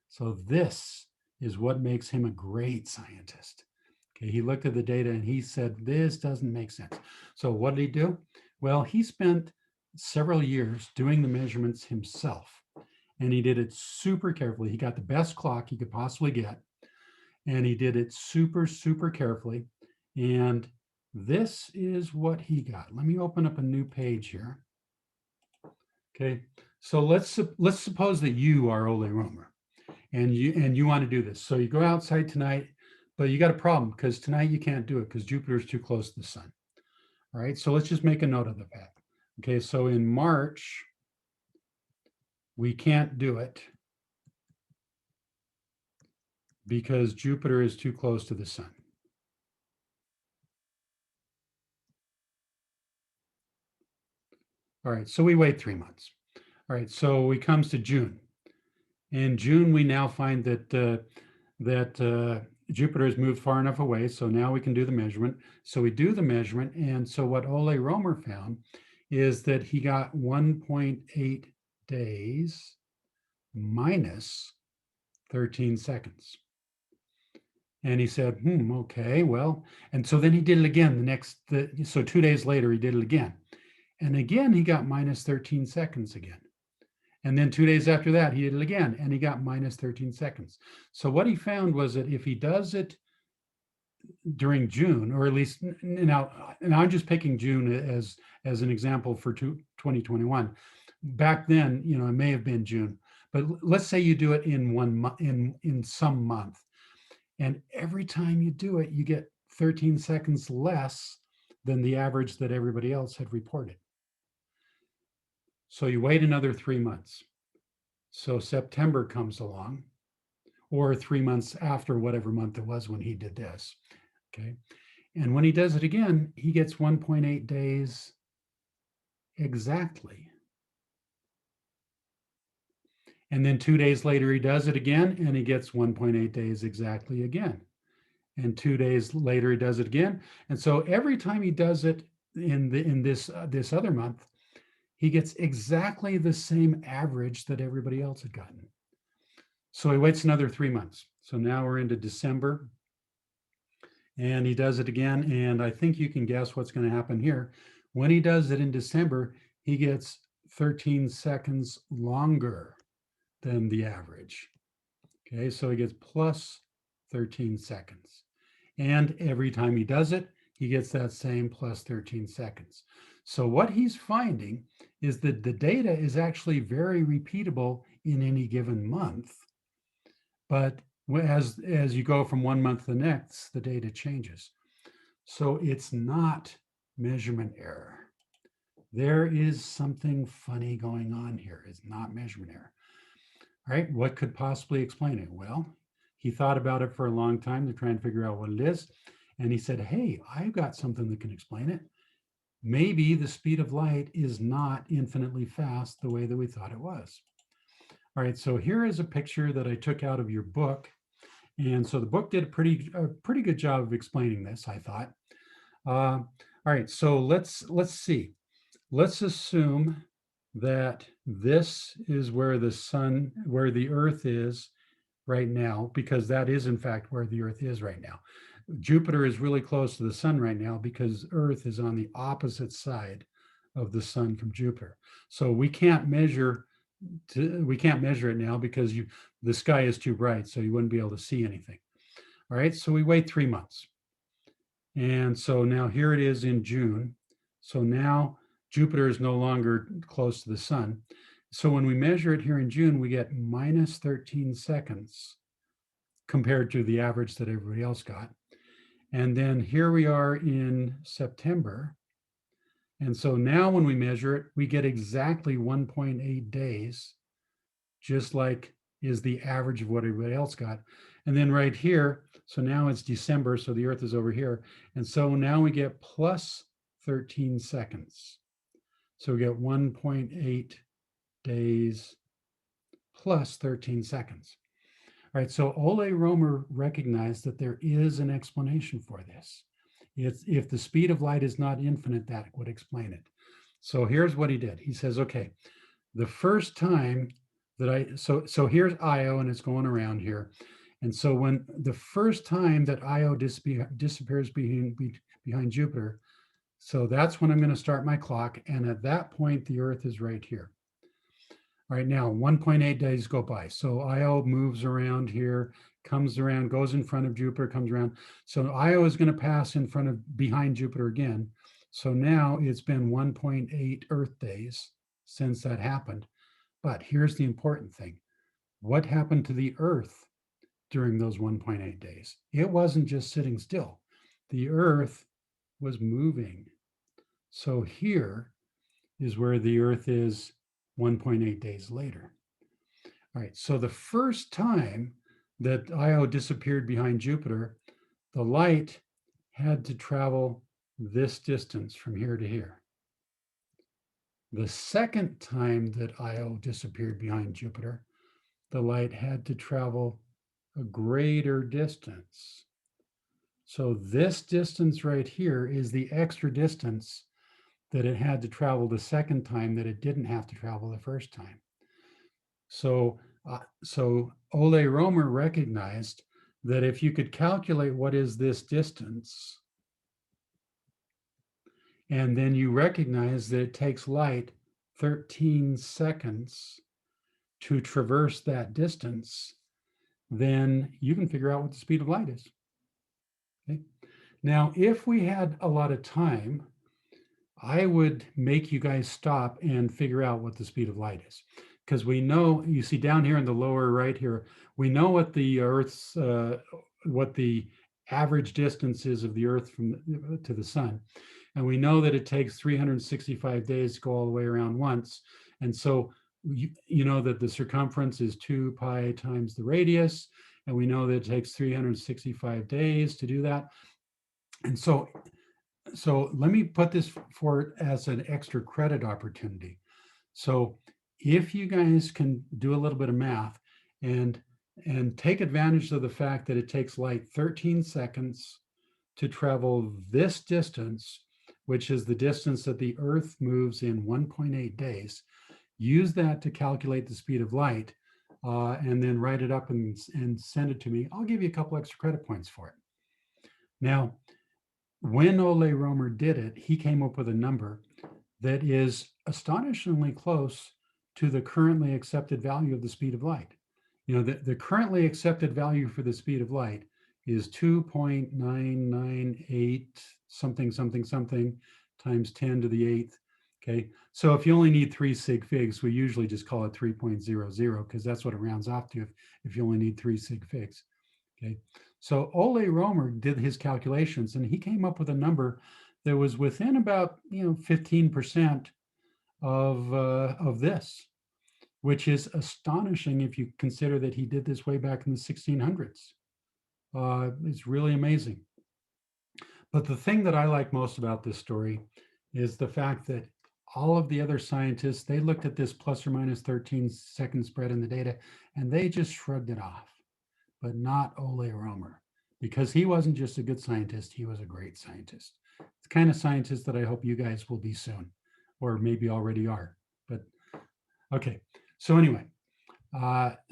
So this is what makes him a great scientist. Okay, he looked at the data and he said, this doesn't make sense. So what did he do? Well, he spent several years doing the measurements himself. And he did it super carefully. He got the best clock he could possibly get. And he did it super, super carefully. And this is what he got. Let me open up a new page here. Okay, so let's suppose that you are Olay Romer and you want to do this. So you go outside tonight, but you got a problem because tonight you can't do it because Jupiter is too close to the sun. All right, so let's just make a note of the fact. Okay, so in March, we can't do it because Jupiter is too close to the sun. All right, so we wait 3 months. All right, so it comes to June. In June, we now find that Jupiter has moved far enough away, so now we can do the measurement. So we do the measurement, and so what Olay Romer found is that he got 1.8 days minus 13 seconds. And he said, okay, well, and so then he did it again so 2 days later, he did it again. And again, he got minus 13 seconds again. And then 2 days after that, he did it again, and he got minus 13 seconds. So what he found was that if he does it during June, or at least now, and I'm just picking June as an example for 2021. Back then, it may have been June, but let's say you do it in 1 month, in some month, and every time you do it, you get 13 seconds less than the average that everybody else had reported. So you wait another 3 months. So September comes along, or 3 months after whatever month it was when he did this. Okay. And when he does it again, he gets 1.8 days exactly. And then 2 days later, he does it again, and he gets 1.8 days exactly again. And 2 days later, he does it again. And so every time he does it in this other month, he gets exactly the same average that everybody else had gotten. So he waits another 3 months. So now we're into December. And he does it again. And I think you can guess what's going to happen here. When he does it in December, he gets 13 seconds longer than the average. Okay, so he gets plus 13 seconds. And every time he does it, he gets that same plus 13 seconds. So what he's finding is that the data is actually very repeatable in any given month. But as you go from 1 month to the next, the data changes. So it's not measurement error. There is something funny going on here. It's not measurement error. All right, what could possibly explain it? Well, he thought about it for a long time to try and figure out what it is. And he said, hey, I've got something that can explain it. Maybe the speed of light is not infinitely fast the way that we thought it was. All right, so here is a picture that I took out of your book. And so the book did a pretty good job of explaining this, I thought. All right, so let's see. Let's assume that this is where the Earth is right now, because that is in fact where the Earth is right now. Jupiter is really close to the sun right now because Earth is on the opposite side of the sun from Jupiter. So we can't measure it now because the sky is too bright, so you wouldn't be able to see anything. All right, so we wait 3 months. And so now here it is in June. So now Jupiter is no longer close to the sun. So when we measure it here in June, we get minus 13 seconds compared to the average that everybody else got. And then here we are in September. And so now when we measure it, we get exactly 1.8 days, just like is the average of what everybody else got. And then right here, so now it's December, so the Earth is over here. And so now we get plus 13 seconds. So we get 1.8 days plus 13 seconds. All right, so Olay Romer recognized that there is an explanation for this. If the speed of light is not infinite, that would explain it. So here's what he did. He says, okay, the first time that so here's Io and it's going around here. And so when the first time that Io disappears behind Jupiter, so that's when I'm going to start my clock. And at that point, the Earth is right here. All right, now 1.8 days go by. So Io moves around here, comes around, goes in front of Jupiter, comes around. So Io is going to pass behind Jupiter again. So now it's been 1.8 Earth days since that happened. But here's the important thing. What happened to the Earth during those 1.8 days? It wasn't just sitting still. The Earth was moving. So here is where the Earth is 1.8 days later. All right, so the first time that Io disappeared behind Jupiter, the light had to travel this distance from here to here. The second time that Io disappeared behind Jupiter, the light had to travel a greater distance. So this distance right here is the extra distance that it had to travel the second time that it didn't have to travel the first time. So, so Olay Romer recognized that if you could calculate what is this distance, and then you recognize that it takes light 13 seconds to traverse that distance, then you can figure out what the speed of light is. Okay. Now, if we had a lot of time, I would make you guys stop and figure out what the speed of light is. Because we know, you see down here in the lower right here, we know what the Earth's, what the average distance is of the Earth from to the sun. And we know that it takes 365 days to go all the way around once. And so you know that the circumference is 2 pi times the radius. And we know that it takes 365 days to do that. And so let me put this forward as an extra credit opportunity. So if you guys can do a little bit of math and take advantage of the fact that it takes light 13 seconds to travel this distance, which is the distance that the Earth moves in 1.8 days, use that to calculate the speed of light, and then write it up and send it to me. I'll give you a couple extra credit points for it. Now, when Olay Romer did it, he came up with a number that is astonishingly close to the currently accepted value of the speed of light. You know, the currently accepted value for the speed of light is 2.998 something times 10 to the 8th. Okay, so if you only need 3 sig figs, we usually just call it 3.00 because that's what it rounds off to if you only need 3 sig figs. Okay, so Olay Romer did his calculations and he came up with a number that was within about 15% of this, which is astonishing if you consider that he did this way back in the 1600s. It's really amazing. But the thing that I like most about this story is the fact that all of the other scientists, they looked at this plus or minus 13 second spread in the data and they just shrugged it off, but not Olay Romer, because he wasn't just a good scientist, he was a great scientist. It's the kind of scientist that I hope you guys will be soon, or maybe already are. But okay, so anyway,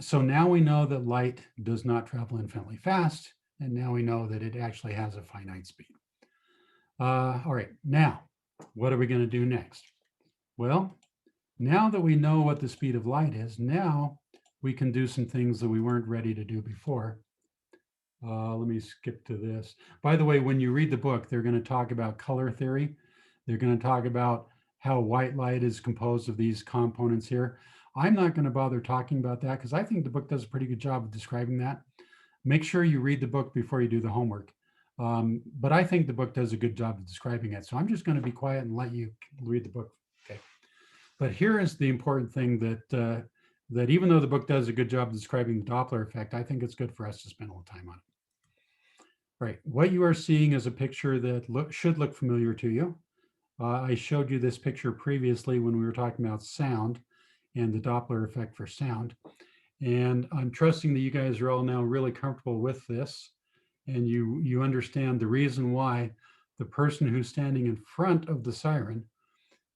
so now we know that light does not travel infinitely fast, and now we know that it actually has a finite speed. All right, now, what are we going to do next? Well, now that we know what the speed of light is, now we can do some things that we weren't ready to do before. Let me skip to this. By the way, when you read the book, they're going to talk about color theory. They're going to talk about how white light is composed of these components here. I'm not going to bother talking about that because I think the book does a pretty good job of describing that. Make sure you read the book before you do the homework. But I think the book does a good job of describing it. So I'm just going to be quiet and let you read the book. Okay. But here is the important thing that that even though the book does a good job of describing the Doppler effect, I think it's good for us to spend a little time on it. Right, what you are seeing is a picture that should look familiar to you. I showed you this picture previously when we were talking about sound and the Doppler effect for sound. And I'm trusting that you guys are all now really comfortable with this. And you understand the reason why the person who's standing in front of the siren,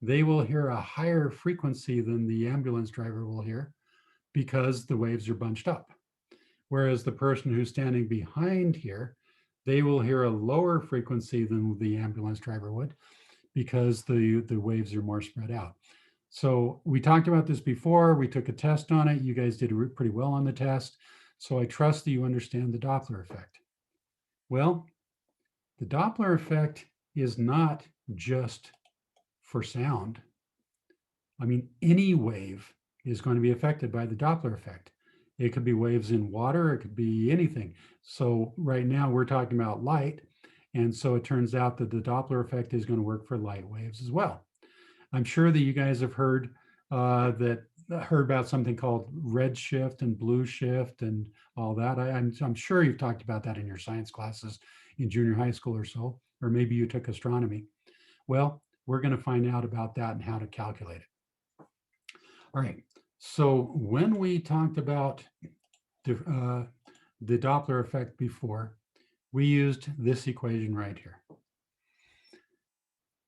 they will hear a higher frequency than the ambulance driver will hear because the waves are bunched up. Whereas the person who's standing behind here, they will hear a lower frequency than the ambulance driver would because the waves are more spread out. So we talked about this before. We took a test on it. You guys did pretty well on the test. So I trust that you understand the Doppler effect. Well, the Doppler effect is not just for sound. I mean, any wave is going to be affected by the Doppler effect. It could be waves in water, it could be anything. So right now we're talking about light. And so it turns out that the Doppler effect is going to work for light waves as well. I'm sure that you guys have heard about something called red shift and blue shift and all that. I'm sure you've talked about that in your science classes in junior high school or so, or maybe you took astronomy. Well, we're going to find out about that and how to calculate it. All right. So when we talked about the Doppler effect before, we used this equation right here.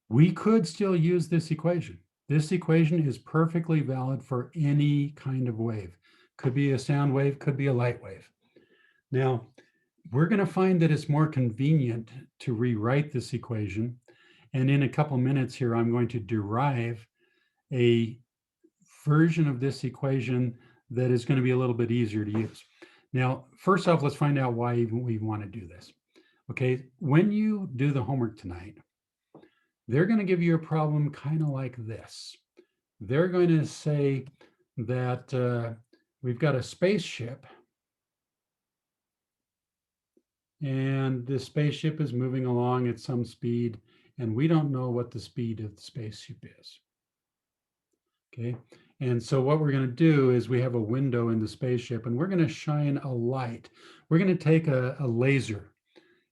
We could still use this equation. This equation is perfectly valid for any kind of wave. Could be a sound wave, could be a light wave. Now, we're going to find that it's more convenient to rewrite this equation. And in a couple minutes here, I'm going to derive a version of this equation that is going to be a little bit easier to use. Now, first off, let's find out why we want to do this. Okay, when you do the homework tonight, they're going to give you a problem kind of like this. They're going to say that we've got a spaceship, and this spaceship is moving along at some speed, and we don't know what the speed of the spaceship is. Okay, and so what we're going to do is we have a window in the spaceship, and we're going to shine a light. We're going to take a laser,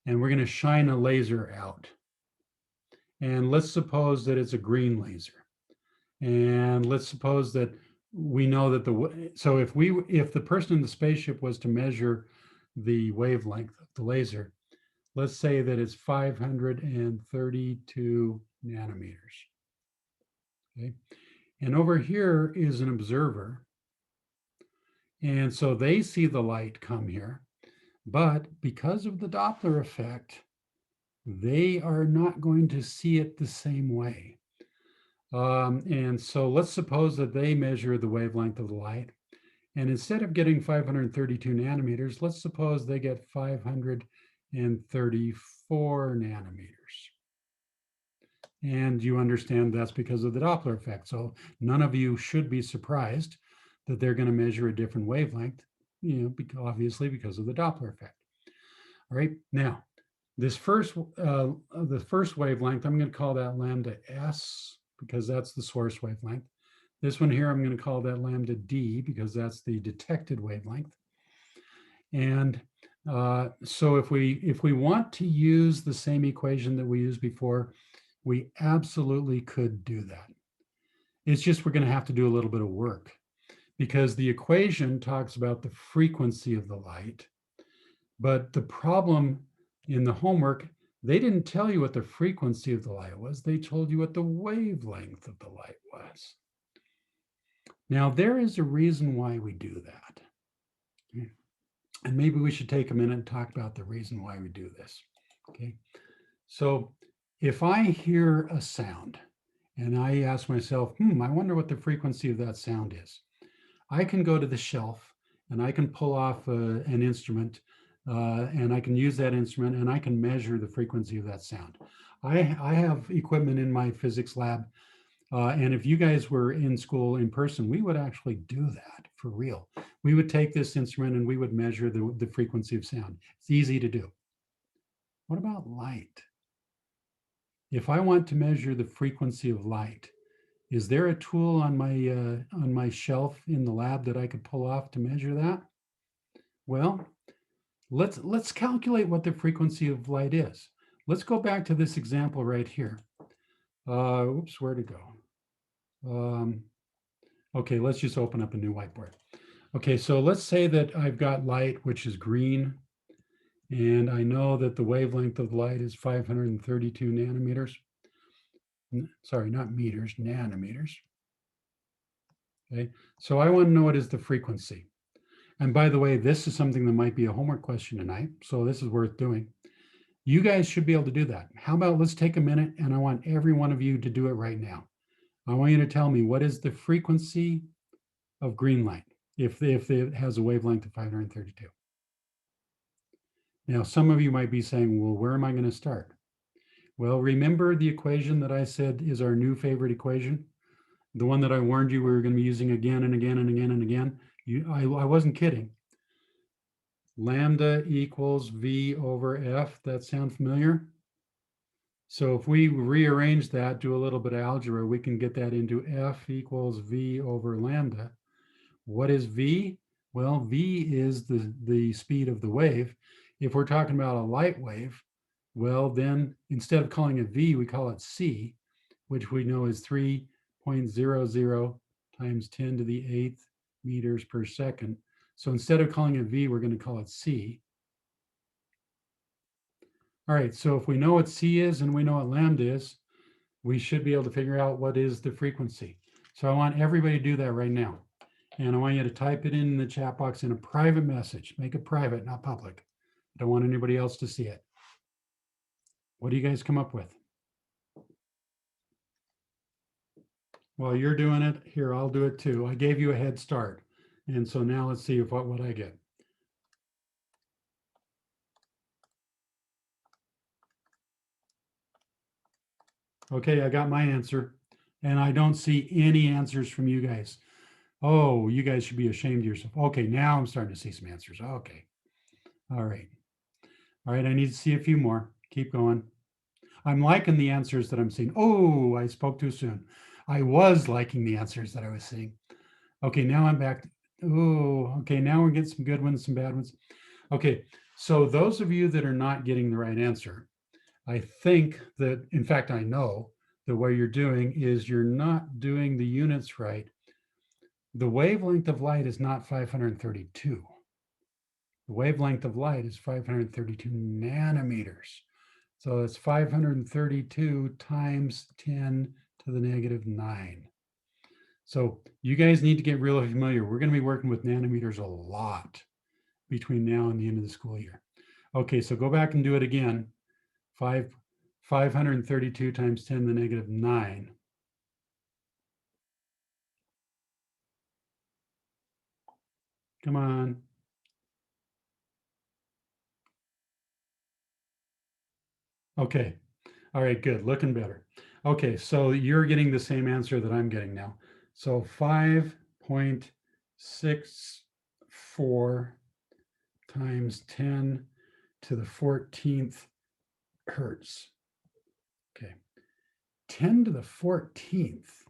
and we're going to shine a laser out. And let's suppose that it's a green laser. And let's suppose that we know that so if the person in the spaceship was to measure the wavelength of the laser, let's say that it's 532 nanometers. Okay. And over here is an observer. And so they see the light come here, but because of the Doppler effect, they are not going to see it the same way. And so let's suppose that they measure the wavelength of the light. And instead of getting 532 nanometers, let's suppose they get 534 nanometers. And you understand that's because of the Doppler effect. So none of you should be surprised that they're going to measure a different wavelength, obviously because of the Doppler effect. All right, now this first wavelength, I'm going to call that lambda S because that's the source wavelength. This one here, I'm going to call that lambda D because that's the detected wavelength. And so if we want to use the same equation that we used before, we absolutely could do that. It's just we're going to have to do a little bit of work because the equation talks about the frequency of the light. But the problem in the homework, they didn't tell you what the frequency of the light was. They told you what the wavelength of the light was. Now, there is a reason why we do that. Okay. And maybe we should take a minute and talk about the reason why we do this. Okay. So if I hear a sound and I ask myself, I wonder what the frequency of that sound is, I can go to the shelf and I can pull off an instrument and I can use that instrument and I can measure the frequency of that sound. I have equipment in my physics lab. And if you guys were in school in person, we would actually do that for real. We would take this instrument and we would measure the frequency of sound. It's easy to do. What about light? If I want to measure the frequency of light, is there a tool on my shelf in the lab that I could pull off to measure that? Well, let's calculate what the frequency of light is. Let's go back to this example right here. Oops, where to go? Okay, let's just open up a new whiteboard. Okay, so let's say that I've got light, which is green, and I know that the wavelength of light is 532 nanometers. Sorry, not meters, nanometers. Okay, so I want to know what is the frequency. And by the way, this is something that might be a homework question tonight, so this is worth doing. You guys should be able to do that. How about let's take a minute and I want every one of you to do it right now. I want you to tell me what is the frequency of green light if it has a wavelength of 532. Now, some of you might be saying, well, where am I going to start? Well, remember the equation that I said is our new favorite equation? The one that I warned you we were going to be using again and again and again and again. I wasn't kidding. Lambda equals V over F. That sound familiar? So if we rearrange that, do a little bit of algebra, we can get that into F equals V over lambda. What is V? Well, V is the speed of the wave. If we're talking about a light wave, well, then instead of calling it V, we call it C, which we know is 3.00 times 10 to the 8th meters per second. So instead of calling it V, we're going to call it C. All right, so if we know what C is and we know what lambda is, we should be able to figure out what is the frequency. So I want everybody to do that right now. And I want you to type it in the chat box in a private message. Make it private, not public. I don't want anybody else to see it. What do you guys come up with? While you're doing it, here, I'll do it too. I gave you a head start. And so now let's see what I get. Okay, I got my answer. And I don't see any answers from you guys. Oh, you guys should be ashamed of yourself. Okay, now I'm starting to see some answers. Okay. All right. All right, I need to see a few more. Keep going. I'm liking the answers that I'm seeing. Oh, I spoke too soon. I was liking the answers that I was seeing. Okay, now I'm back. Oh, okay, now we're getting some good ones, some bad ones. Okay, so those of you that are not getting the right answer, I think that, in fact, I know that what you're doing is you're not doing the units right. The wavelength of light is not 532. The wavelength of light is 532 nanometers. So it's 532 times 10 to the negative 9. So you guys need to get really familiar. We're going to be working with nanometers a lot between now and the end of the school year. Okay, so go back and do it again. 532 times 10 to the negative 9. Come on. Okay. All right, good. Looking better. Okay, so you're getting the same answer that I'm getting now. So 5.64 times 10 to the 14th hertz. Okay. 10 to the 14th.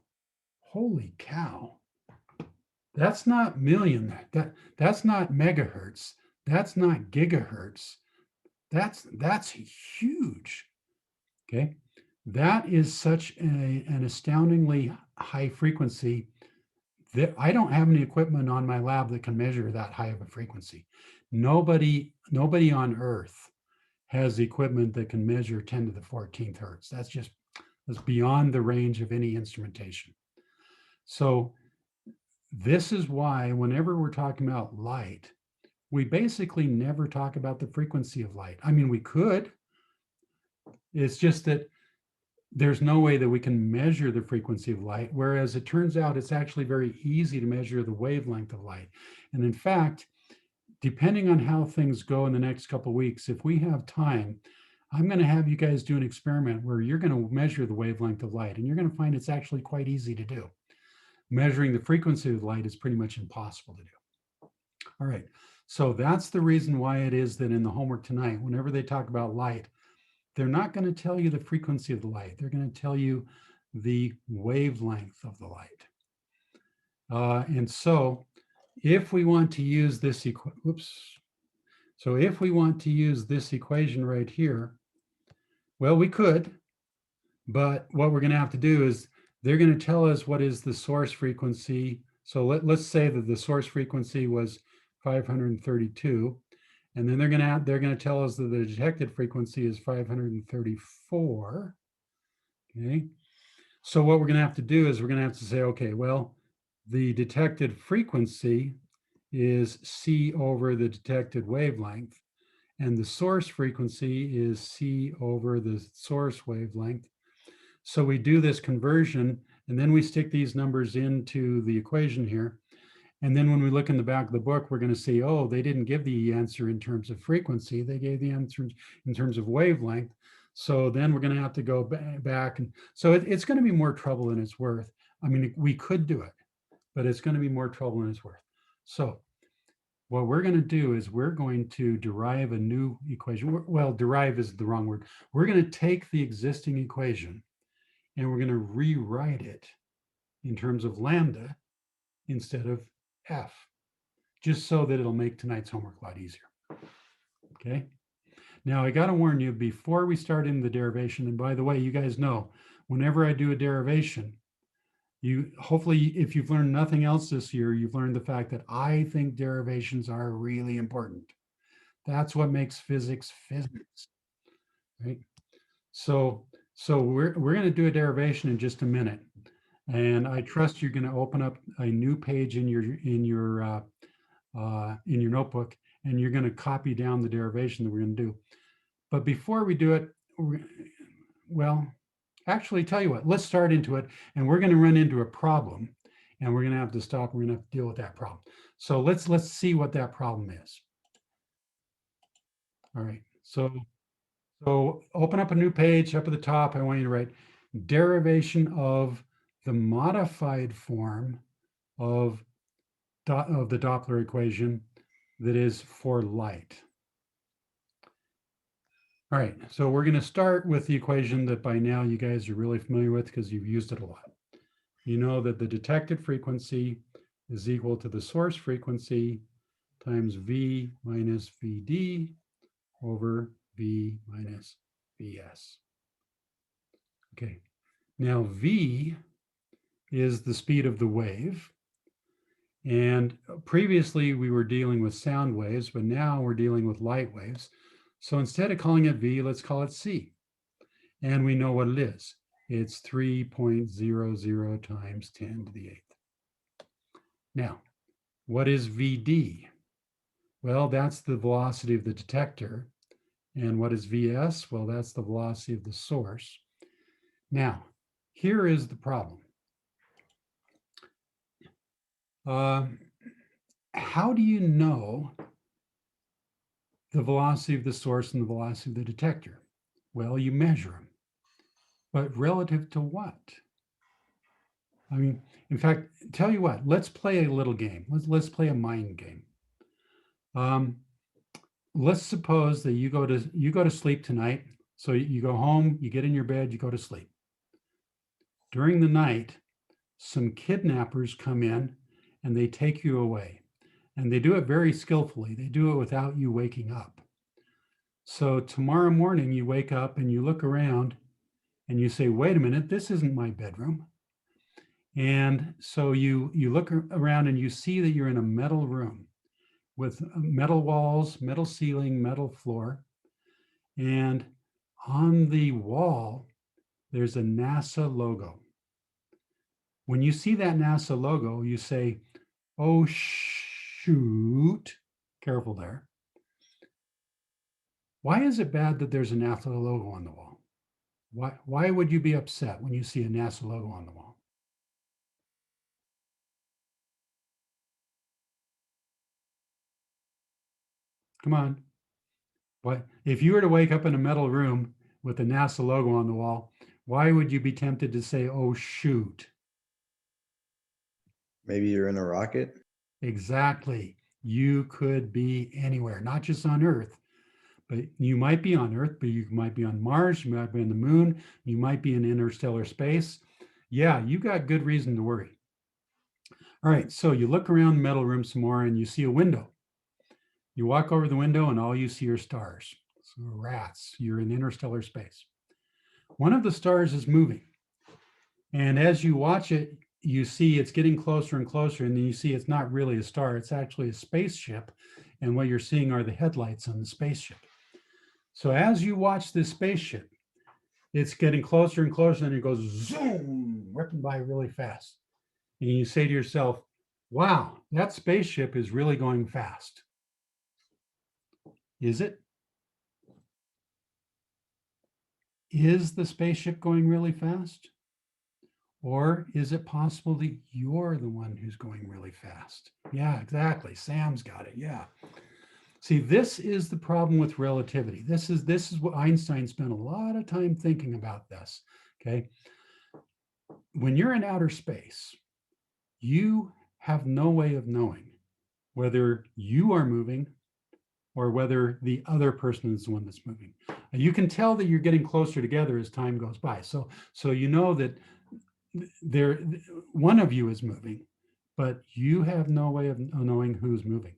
Holy cow. That's not million. That's not megahertz. That's not gigahertz. That's huge. Okay. That is such an astoundingly high frequency that I don't have any equipment on my lab that can measure that high of a frequency. Nobody on Earth has equipment that can measure 10 to the 14th hertz. That's beyond the range of any instrumentation. So this is why whenever we're talking about light, we basically never talk about the frequency of light. I mean, we could. It's just that there's no way that we can measure the frequency of light, whereas it turns out it's actually very easy to measure the wavelength of light. And in fact, depending on how things go in the next couple of weeks, if we have time, I'm going to have you guys do an experiment where you're going to measure the wavelength of light, and you're going to find it's actually quite easy to do. Measuring the frequency of light is pretty much impossible to do. All right, so that's the reason why it is that in the homework tonight, whenever they talk about light, they're not going to tell you the frequency of the light. They're going to tell you the wavelength of the light. And so if we want to use this, so if we want to use this equation right here, well, we could, but what we're going to have to do is they're going to tell us what is the source frequency. So let's say that the source frequency was 532. And then they're going to tell us that the detected frequency is 534. Okay. So what we're going to have to do is we're going to have to say, okay, well, the detected frequency is C over the detected wavelength, and the source frequency is C over the source wavelength. So we do this conversion, and then we stick these numbers into the equation here. And then when we look in the back of the book, we're going to see, oh, they didn't give the answer in terms of frequency. They gave the answer in terms of wavelength. So then we're going to have to go back. And so it's going to be more trouble than it's worth. I mean, we could do it, but it's going to be more trouble than it's worth. So what we're going to do is we're going to derive a new equation. Well, derive is the wrong word. We're going to take the existing equation and we're going to rewrite it in terms of lambda instead of F, just so that it'll make tonight's homework a lot easier. Okay. Now I got to warn you before we start in the derivation, and by the way, you guys know, whenever I do a derivation, hopefully, if you've learned nothing else this year, you've learned the fact that I think derivations are really important. That's what makes physics physics, right? So we're going to do a derivation in just a minute, and I trust you're going to open up a new page in your notebook, and you're going to copy down the derivation that we're going to do. But before we do it, well, actually, tell you what, let's start into it, and we're going to run into a problem, and we're going to have to stop. We're going to have to deal with that problem. So let's see what that problem is. All right. So open up a new page. Up at the top, I want you to write derivation of the modified form of the Doppler equation that is for light. All right, so we're going to start with the equation that by now you guys are really familiar with because you've used it a lot. You know that the detected frequency is equal to the source frequency times V minus Vd over V minus Vs. Okay, now V is the speed of the wave. And previously we were dealing with sound waves, but now we're dealing with light waves. So instead of calling it V, let's call it C. And we know what it is. It's 3.00 times 10 to the 8th. Now, what is Vd? Well, that's the velocity of the detector. And what is Vs? Well, that's the velocity of the source. Now, here is the problem. How do you know the velocity of the source and the velocity of the detector? Well, you measure them. But relative to what? I mean, in fact, tell you what, let's play a little game. Let's play a mind game. Let's suppose that you go to sleep tonight. So you go home, you get in your bed, you go to sleep. During the night, some kidnappers come in and they take you away. And they do it very skillfully. They do it without you waking up. So tomorrow morning you wake up and you look around and you say, wait a minute, this isn't my bedroom. And so you look around and you see that you're in a metal room with metal walls, metal ceiling, metal floor. And on the wall, there's a NASA logo. When you see that NASA logo, you say, oh, shoot, careful there. Why is it bad that there's a NASA logo on the wall? Why would you be upset when you see a NASA logo on the wall? Come on. What if you were to wake up in a metal room with a NASA logo on the wall? Why would you be tempted to say, oh, shoot? Maybe you're in a rocket. Exactly. You could be anywhere, not just on Earth, but you might be on Earth, but you might be on Mars, you might be on the moon, you might be in interstellar space. Yeah, you got good reason to worry. All right, so you look around the metal room some more and you see a window. You walk over the window and all you see are stars. So rats, you're in interstellar space. One of the stars is moving. And as you watch it, you see it's getting closer and closer, and then you see it's not really a star, it's actually a spaceship. And what you're seeing are the headlights on the spaceship. So as you watch this spaceship, it's getting closer and closer, and it goes zoom, ripping by really fast. And you say to yourself, wow, that spaceship is really going fast. Is it? Is the spaceship going really fast? Or is it possible that you're the one who's going really fast? Yeah, exactly. Sam's got it. Yeah. See, this is the problem with relativity. This is what Einstein spent a lot of time thinking about this. Okay. When you're in outer space, you have no way of knowing whether you are moving or whether the other person is the one that's moving. You can tell that you're getting closer together as time goes by. So you know that one of you is moving, but you have no way of knowing who's moving.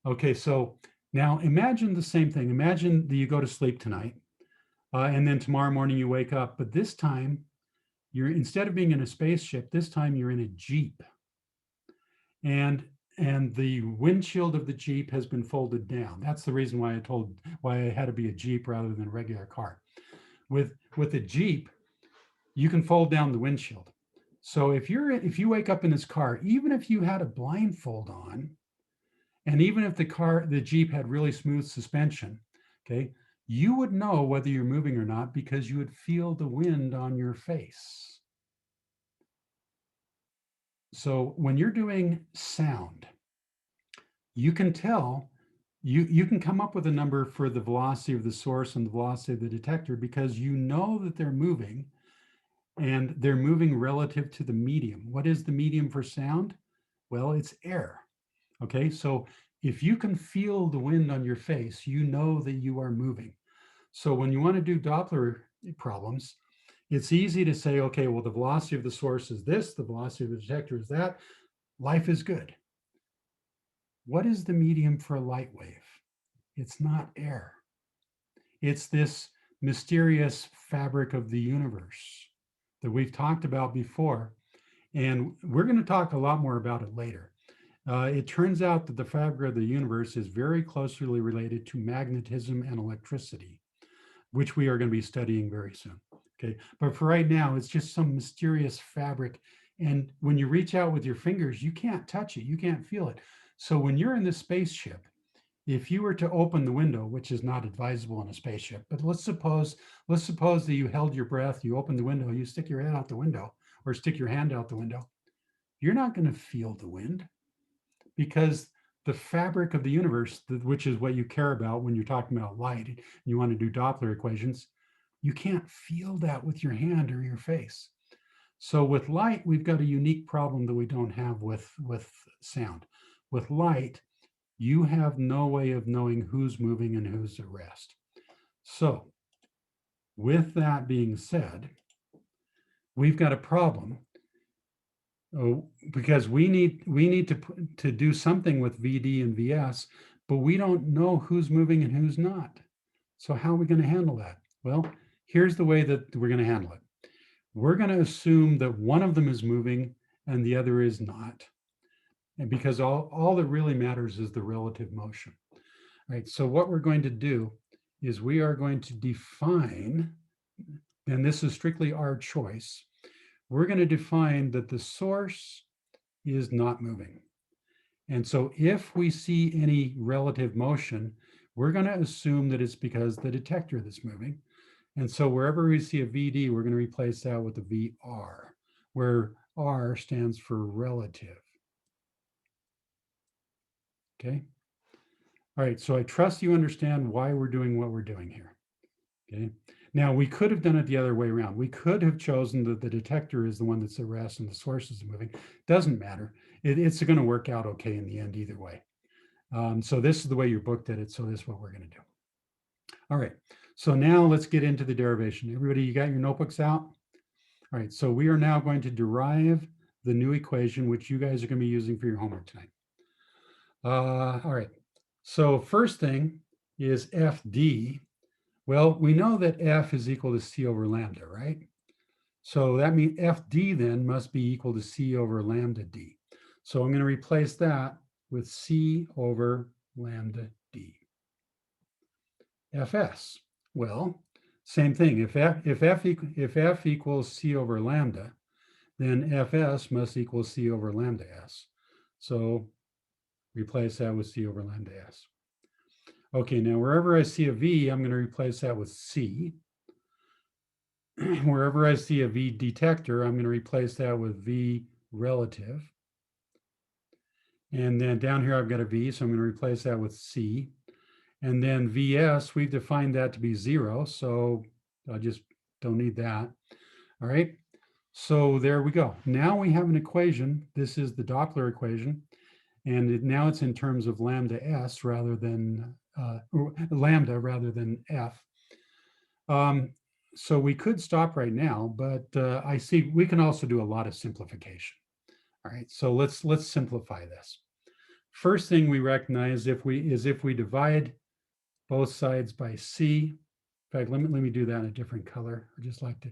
Okay, so now imagine the same thing. Imagine that you go to sleep tonight, and then tomorrow morning you wake up, but this time You're, instead of being in a spaceship, this time you're in a Jeep. And the windshield of the Jeep has been folded down. That's the reason why why it had to be a Jeep rather than a regular car. With a Jeep, you can fold down the windshield. So if you wake up in this car, even if you had a blindfold on, and even if the Jeep had really smooth suspension, okay, you would know whether you're moving or not because you would feel the wind on your face. So when you're doing sound, you can tell, you can come up with a number for the velocity of the source and the velocity of the detector because you know that they're moving, and they're moving relative to the medium. What is the medium for sound? Well, it's air. Okay, so if you can feel the wind on your face, you know that you are moving. So when you want to do Doppler problems, it's easy to say, okay, well, the velocity of the source is this, the velocity of the detector is that. Life is good. What is the medium for a light wave? It's not air. It's this mysterious fabric of the universe that we've talked about before. And we're going to talk a lot more about it later. It turns out that the fabric of the universe is very closely related to magnetism and electricity, which we are going to be studying very soon. Okay, but for right now, it's just some mysterious fabric. And when you reach out with your fingers, you can't touch it, you can't feel it. So when you're in the spaceship, if you were to open the window, which is not advisable in a spaceship, but let's suppose that you held your breath, you open the window, you stick your head out the window or stick your hand out the window, you're not going to feel the wind because the fabric of the universe, which is what you care about when you're talking about light, and you want to do Doppler equations, you can't feel that with your hand or your face. So with light, we've got a unique problem that we don't have with sound. With light, you have no way of knowing who's moving and who's at rest. So with that being said, we've got a problem because we need to do something with VD and VS, but we don't know who's moving and who's not. So how are we going to handle that? Well, here's the way that we're going to handle it. We're going to assume that one of them is moving and the other is not. And because all that really matters is the relative motion. Right. So what we're going to do is we are going to define, and this is strictly our choice, we're going to define that the source is not moving. And so if we see any relative motion, we're going to assume that it's because the detector that's moving. And so wherever we see a VD, we're going to replace that with a VR, where R stands for relative. Okay. All right, so I trust you understand why we're doing what we're doing here. Okay. Now we could have done it the other way around. We could have chosen that the detector is the one that's at rest and the source is moving. Doesn't matter. It's going to work out okay in the end either way. So this is the way you're booked at it. So this is what we're going to do. All right. So now let's get into the derivation. Everybody, you got your notebooks out? All right. So we are now going to derive the new equation, which you guys are going to be using for your homework tonight. All right. So first thing is FD. Well, we know that F is equal to C over lambda, right? So that means FD then must be equal to C over lambda D. So I'm going to replace that with C over lambda D. Fs, well, same thing. If F equals C over lambda, then Fs must equal C over lambda S. So replace that with C over lambda S. Okay, now wherever I see a V, I'm going to replace that with C. Wherever I see a V detector, I'm going to replace that with V relative. And then down here, I've got a V, so I'm going to replace that with C. And then VS, we've defined that to be 0, so I just don't need that. All right, so there we go. Now we have an equation. This is the Doppler equation. And now it's in terms of lambda S rather than lambda rather than F. So we could stop right now, but I see we can also do a lot of simplification. All right, so let's simplify this. First thing we recognize if we divide both sides by C. In fact, let me do that in a different color. I just like to.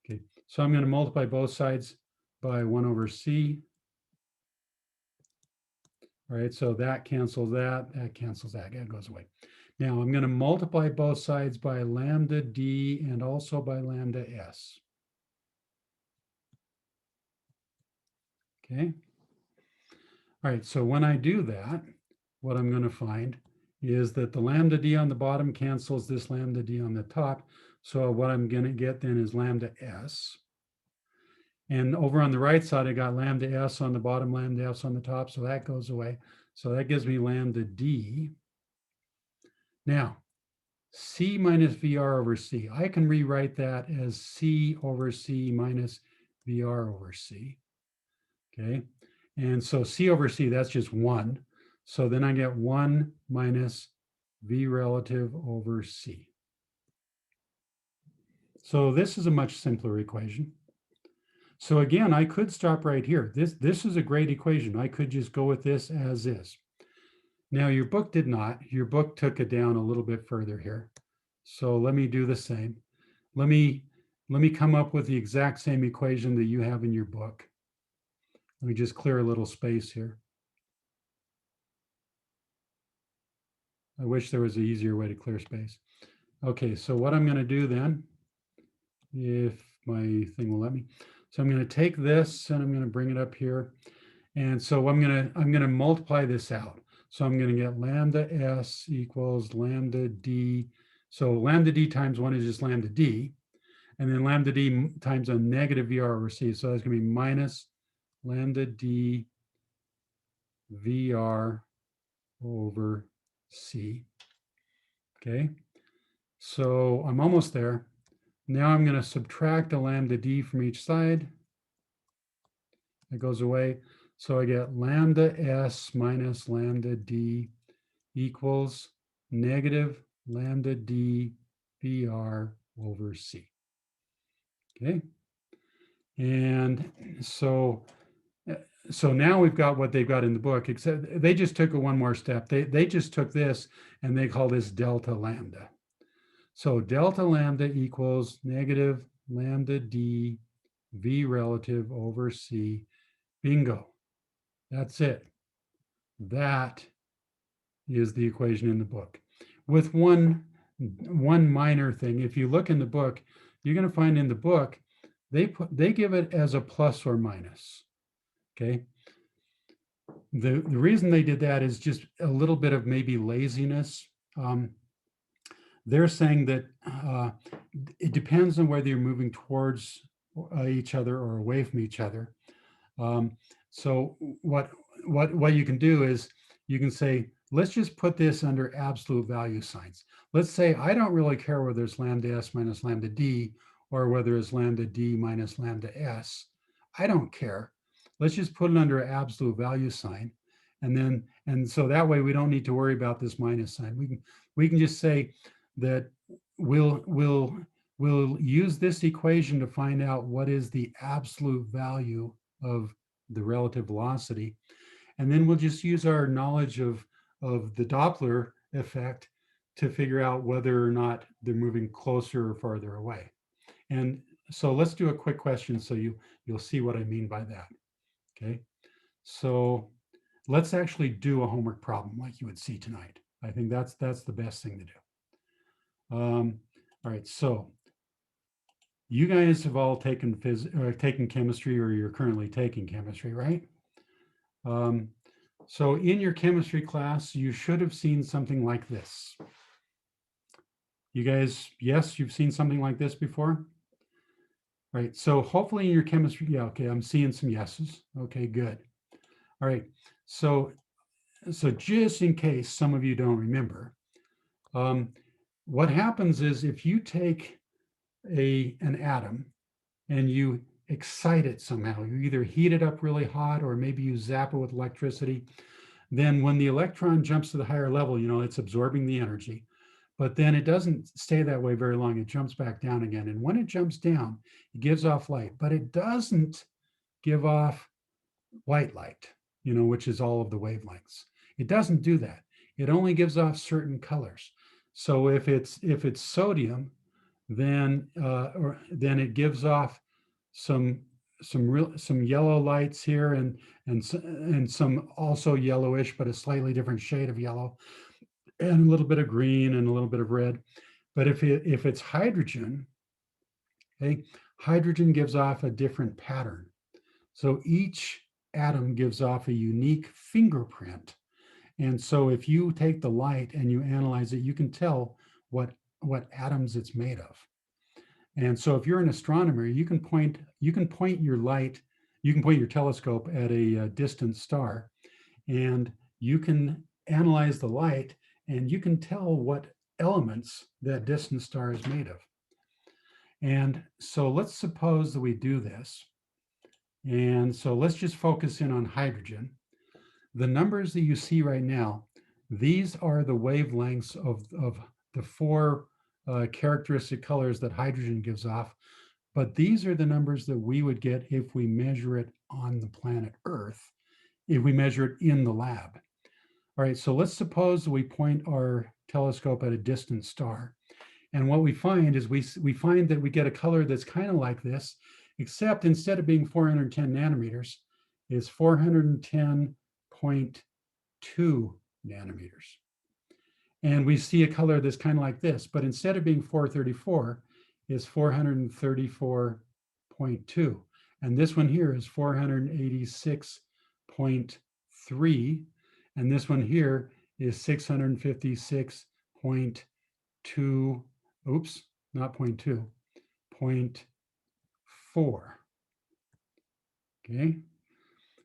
Okay, So I'm going to multiply both sides by 1 over c. All right, so that cancels that, that cancels that, that goes away. Now I'm going to multiply both sides by lambda d and also by lambda s. Okay. All right, so when I do that, what I'm going to find is that the lambda d on the bottom cancels this lambda d on the top. So what I'm going to get then is lambda s. And over on the right side, I got lambda s on the bottom, lambda s on the top. So that goes away. So that gives me lambda d. Now, c minus vr over c. I can rewrite that as c over c minus vr over c. Okay. And so c over c, that's just 1. So then I get 1 minus v relative over c. So this is a much simpler equation. So again, I could stop right here. This is a great equation. I could just go with this as is. Now your book did not. Your book took it down a little bit further here. So let me do the same. Let me come up with the exact same equation that you have in your book. Let me just clear a little space here. I wish there was an easier way to clear space. Okay, so what I'm going to do then, if my thing will let me, so I'm going to take this and I'm going to bring it up here. And so I'm going to multiply this out. So I'm going to get lambda s equals lambda d. So lambda d times 1 is just lambda d. And then lambda d times a negative VR over c. So that's going to be minus lambda d VR over c. Okay. So I'm almost there. Now I'm going to subtract a lambda d from each side. It goes away. So I get lambda s minus lambda d equals negative lambda d VR over c. Okay. And so now we've got what they've got in the book, except they just took it one more step. They just took this and they call this delta lambda. So delta lambda equals negative lambda d v relative over c. Bingo. That's it. That is the equation in the book. With one minor thing, if you look in the book, you're going to find in the book, they give it as a plus or minus. Okay. The reason they did that is just a little bit of maybe laziness. They're saying that it depends on whether you're moving towards each other or away from each other. So what you can do is you can say, let's just put this under absolute value signs. Let's say I don't really care whether it's lambda s minus lambda d or whether it's lambda d minus lambda s. I don't care. Let's just put it under an absolute value sign. And so that way we don't need to worry about this minus sign. We can just say that we'll use this equation to find out what is the absolute value of the relative velocity. And then we'll just use our knowledge of the Doppler effect to figure out whether or not they're moving closer or farther away. And so let's do a quick question so you'll see what I mean by that. Okay, so let's actually do a homework problem like you would see tonight. I think that's the best thing to do. All right, so you guys have all taken chemistry, or you're currently taking chemistry, right? So in your chemistry class, you should have seen something like this. You guys, yes, you've seen something like this before? Right, so hopefully in your chemistry, yeah, okay, I'm seeing some yeses. Okay, good. All right, so just in case some of you don't remember, what happens is if you take an atom and you excite it somehow, you either heat it up really hot or maybe you zap it with electricity, then when the electron jumps to the higher level, it's absorbing the energy, but then it doesn't stay that way very long. It jumps back down again. And when it jumps down, it gives off light, but it doesn't give off white light, which is all of the wavelengths. It doesn't do that. It only gives off certain colors. So if it's sodium, then it gives off some yellow lights here and some also yellowish, but a slightly different shade of yellow, and a little bit of green and a little bit of red. But if it's hydrogen, okay, hydrogen gives off a different pattern. So each atom gives off a unique fingerprint. And so if you take the light and you analyze it, you can tell what atoms it's made of. And so if you're an astronomer, you can point your light, you can point your telescope at a distant star, and you can analyze the light and you can tell what elements that distant star is made of. And so let's suppose that we do this. And so let's just focus in on hydrogen. The numbers that you see right now, these are the wavelengths of the four characteristic colors that hydrogen gives off. But these are the numbers that we would get if we measure it on the planet Earth, if we measure it in the lab. All right, so let's suppose we point our telescope at a distant star. And what we find is we find that we get a color that's kind of like this, except instead of being 410 nanometers, is 410.2 nanometers. And we see a color that's kind of like this, but instead of being 434, is 434.2. And this one here is 486.3. And this one here is 656.2. Oops, not 0.2, 0.4. Okay.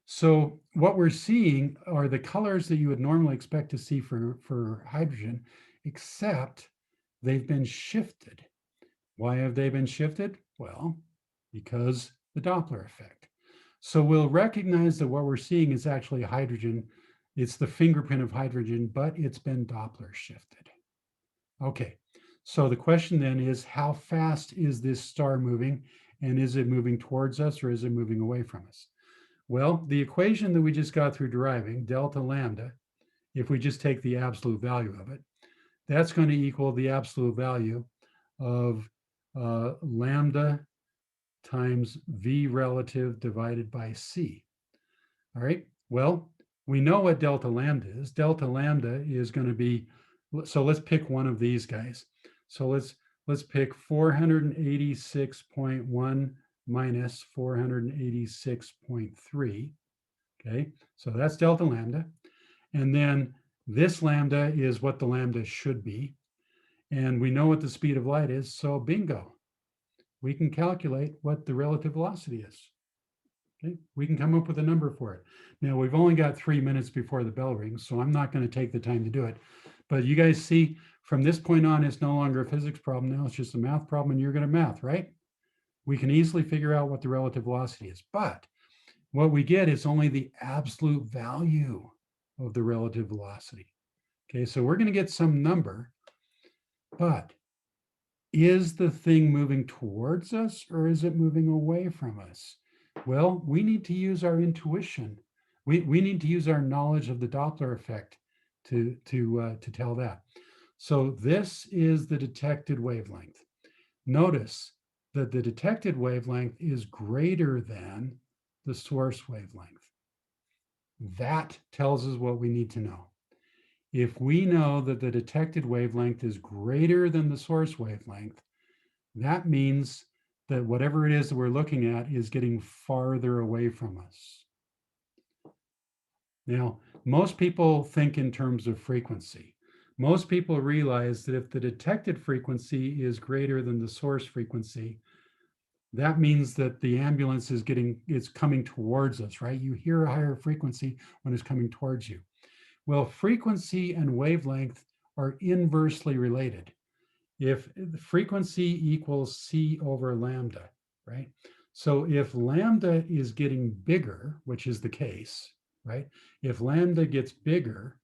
So what we're seeing are the colors that you would normally expect to see for hydrogen, except they've been shifted. Why have they been shifted? Well, because the Doppler effect. So we'll recognize that what we're seeing is actually hydrogen. It's the fingerprint of hydrogen, but it's been Doppler shifted. Okay, so the question then is, how fast is this star moving? And is it moving towards us or is it moving away from us? Well, the equation that we just got through deriving, delta lambda, if we just take the absolute value of it, that's going to equal the absolute value of lambda times v relative divided by c. All right, well, we know what delta lambda is. Delta lambda is going to be, so let's pick one of these guys. So let's pick 486.1 minus 486.3. Okay, so that's delta lambda. And then this lambda is what the lambda should be. And we know what the speed of light is, so bingo. We can calculate what the relative velocity is. Okay, we can come up with a number for it. Now, we've only got 3 minutes before the bell rings, so I'm not going to take the time to do it. But you guys see, from this point on, it's no longer a physics problem. Now it's just a math problem, and you're going to math, right? We can easily figure out what the relative velocity is. But what we get is only the absolute value of the relative velocity. Okay, so we're going to get some number, but is the thing moving towards us or is it moving away from us? Well, we need to use our intuition. We need to use our knowledge of the Doppler effect to tell that. So this is the detected wavelength. Notice that the detected wavelength is greater than the source wavelength. That tells us what we need to know. If we know that the detected wavelength is greater than the source wavelength, that means that whatever it is that we're looking at is getting farther away from us. Now, most people think in terms of frequency. Most people realize that if the detected frequency is greater than the source frequency, that means that the ambulance is coming towards us, right? You hear a higher frequency when it's coming towards you. Well, frequency and wavelength are inversely related. If frequency equals c over lambda, right? So if lambda is getting bigger, which is the case, right? If lambda gets bigger,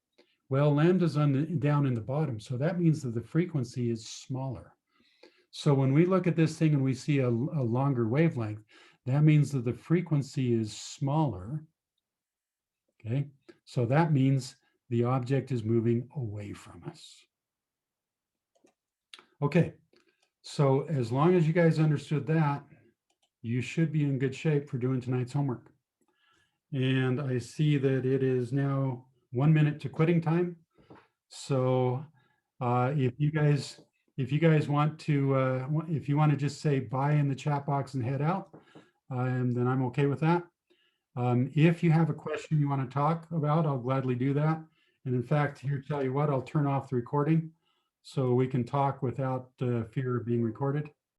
well, lambda's down in the bottom. So that means that the frequency is smaller. So when we look at this thing and we see a longer wavelength, that means that the frequency is smaller. Okay, so that means the object is moving away from us. Okay, so as long as you guys understood that, you should be in good shape for doing tonight's homework. And I see that it is now 1 minute to quitting time. So if you guys want to, if you want to just say bye in the chat box and head out, then I'm okay with that. If you have a question you want to talk about, I'll gladly do that. And in fact, here, tell you what, I'll turn off the recording so we can talk without fear of being recorded.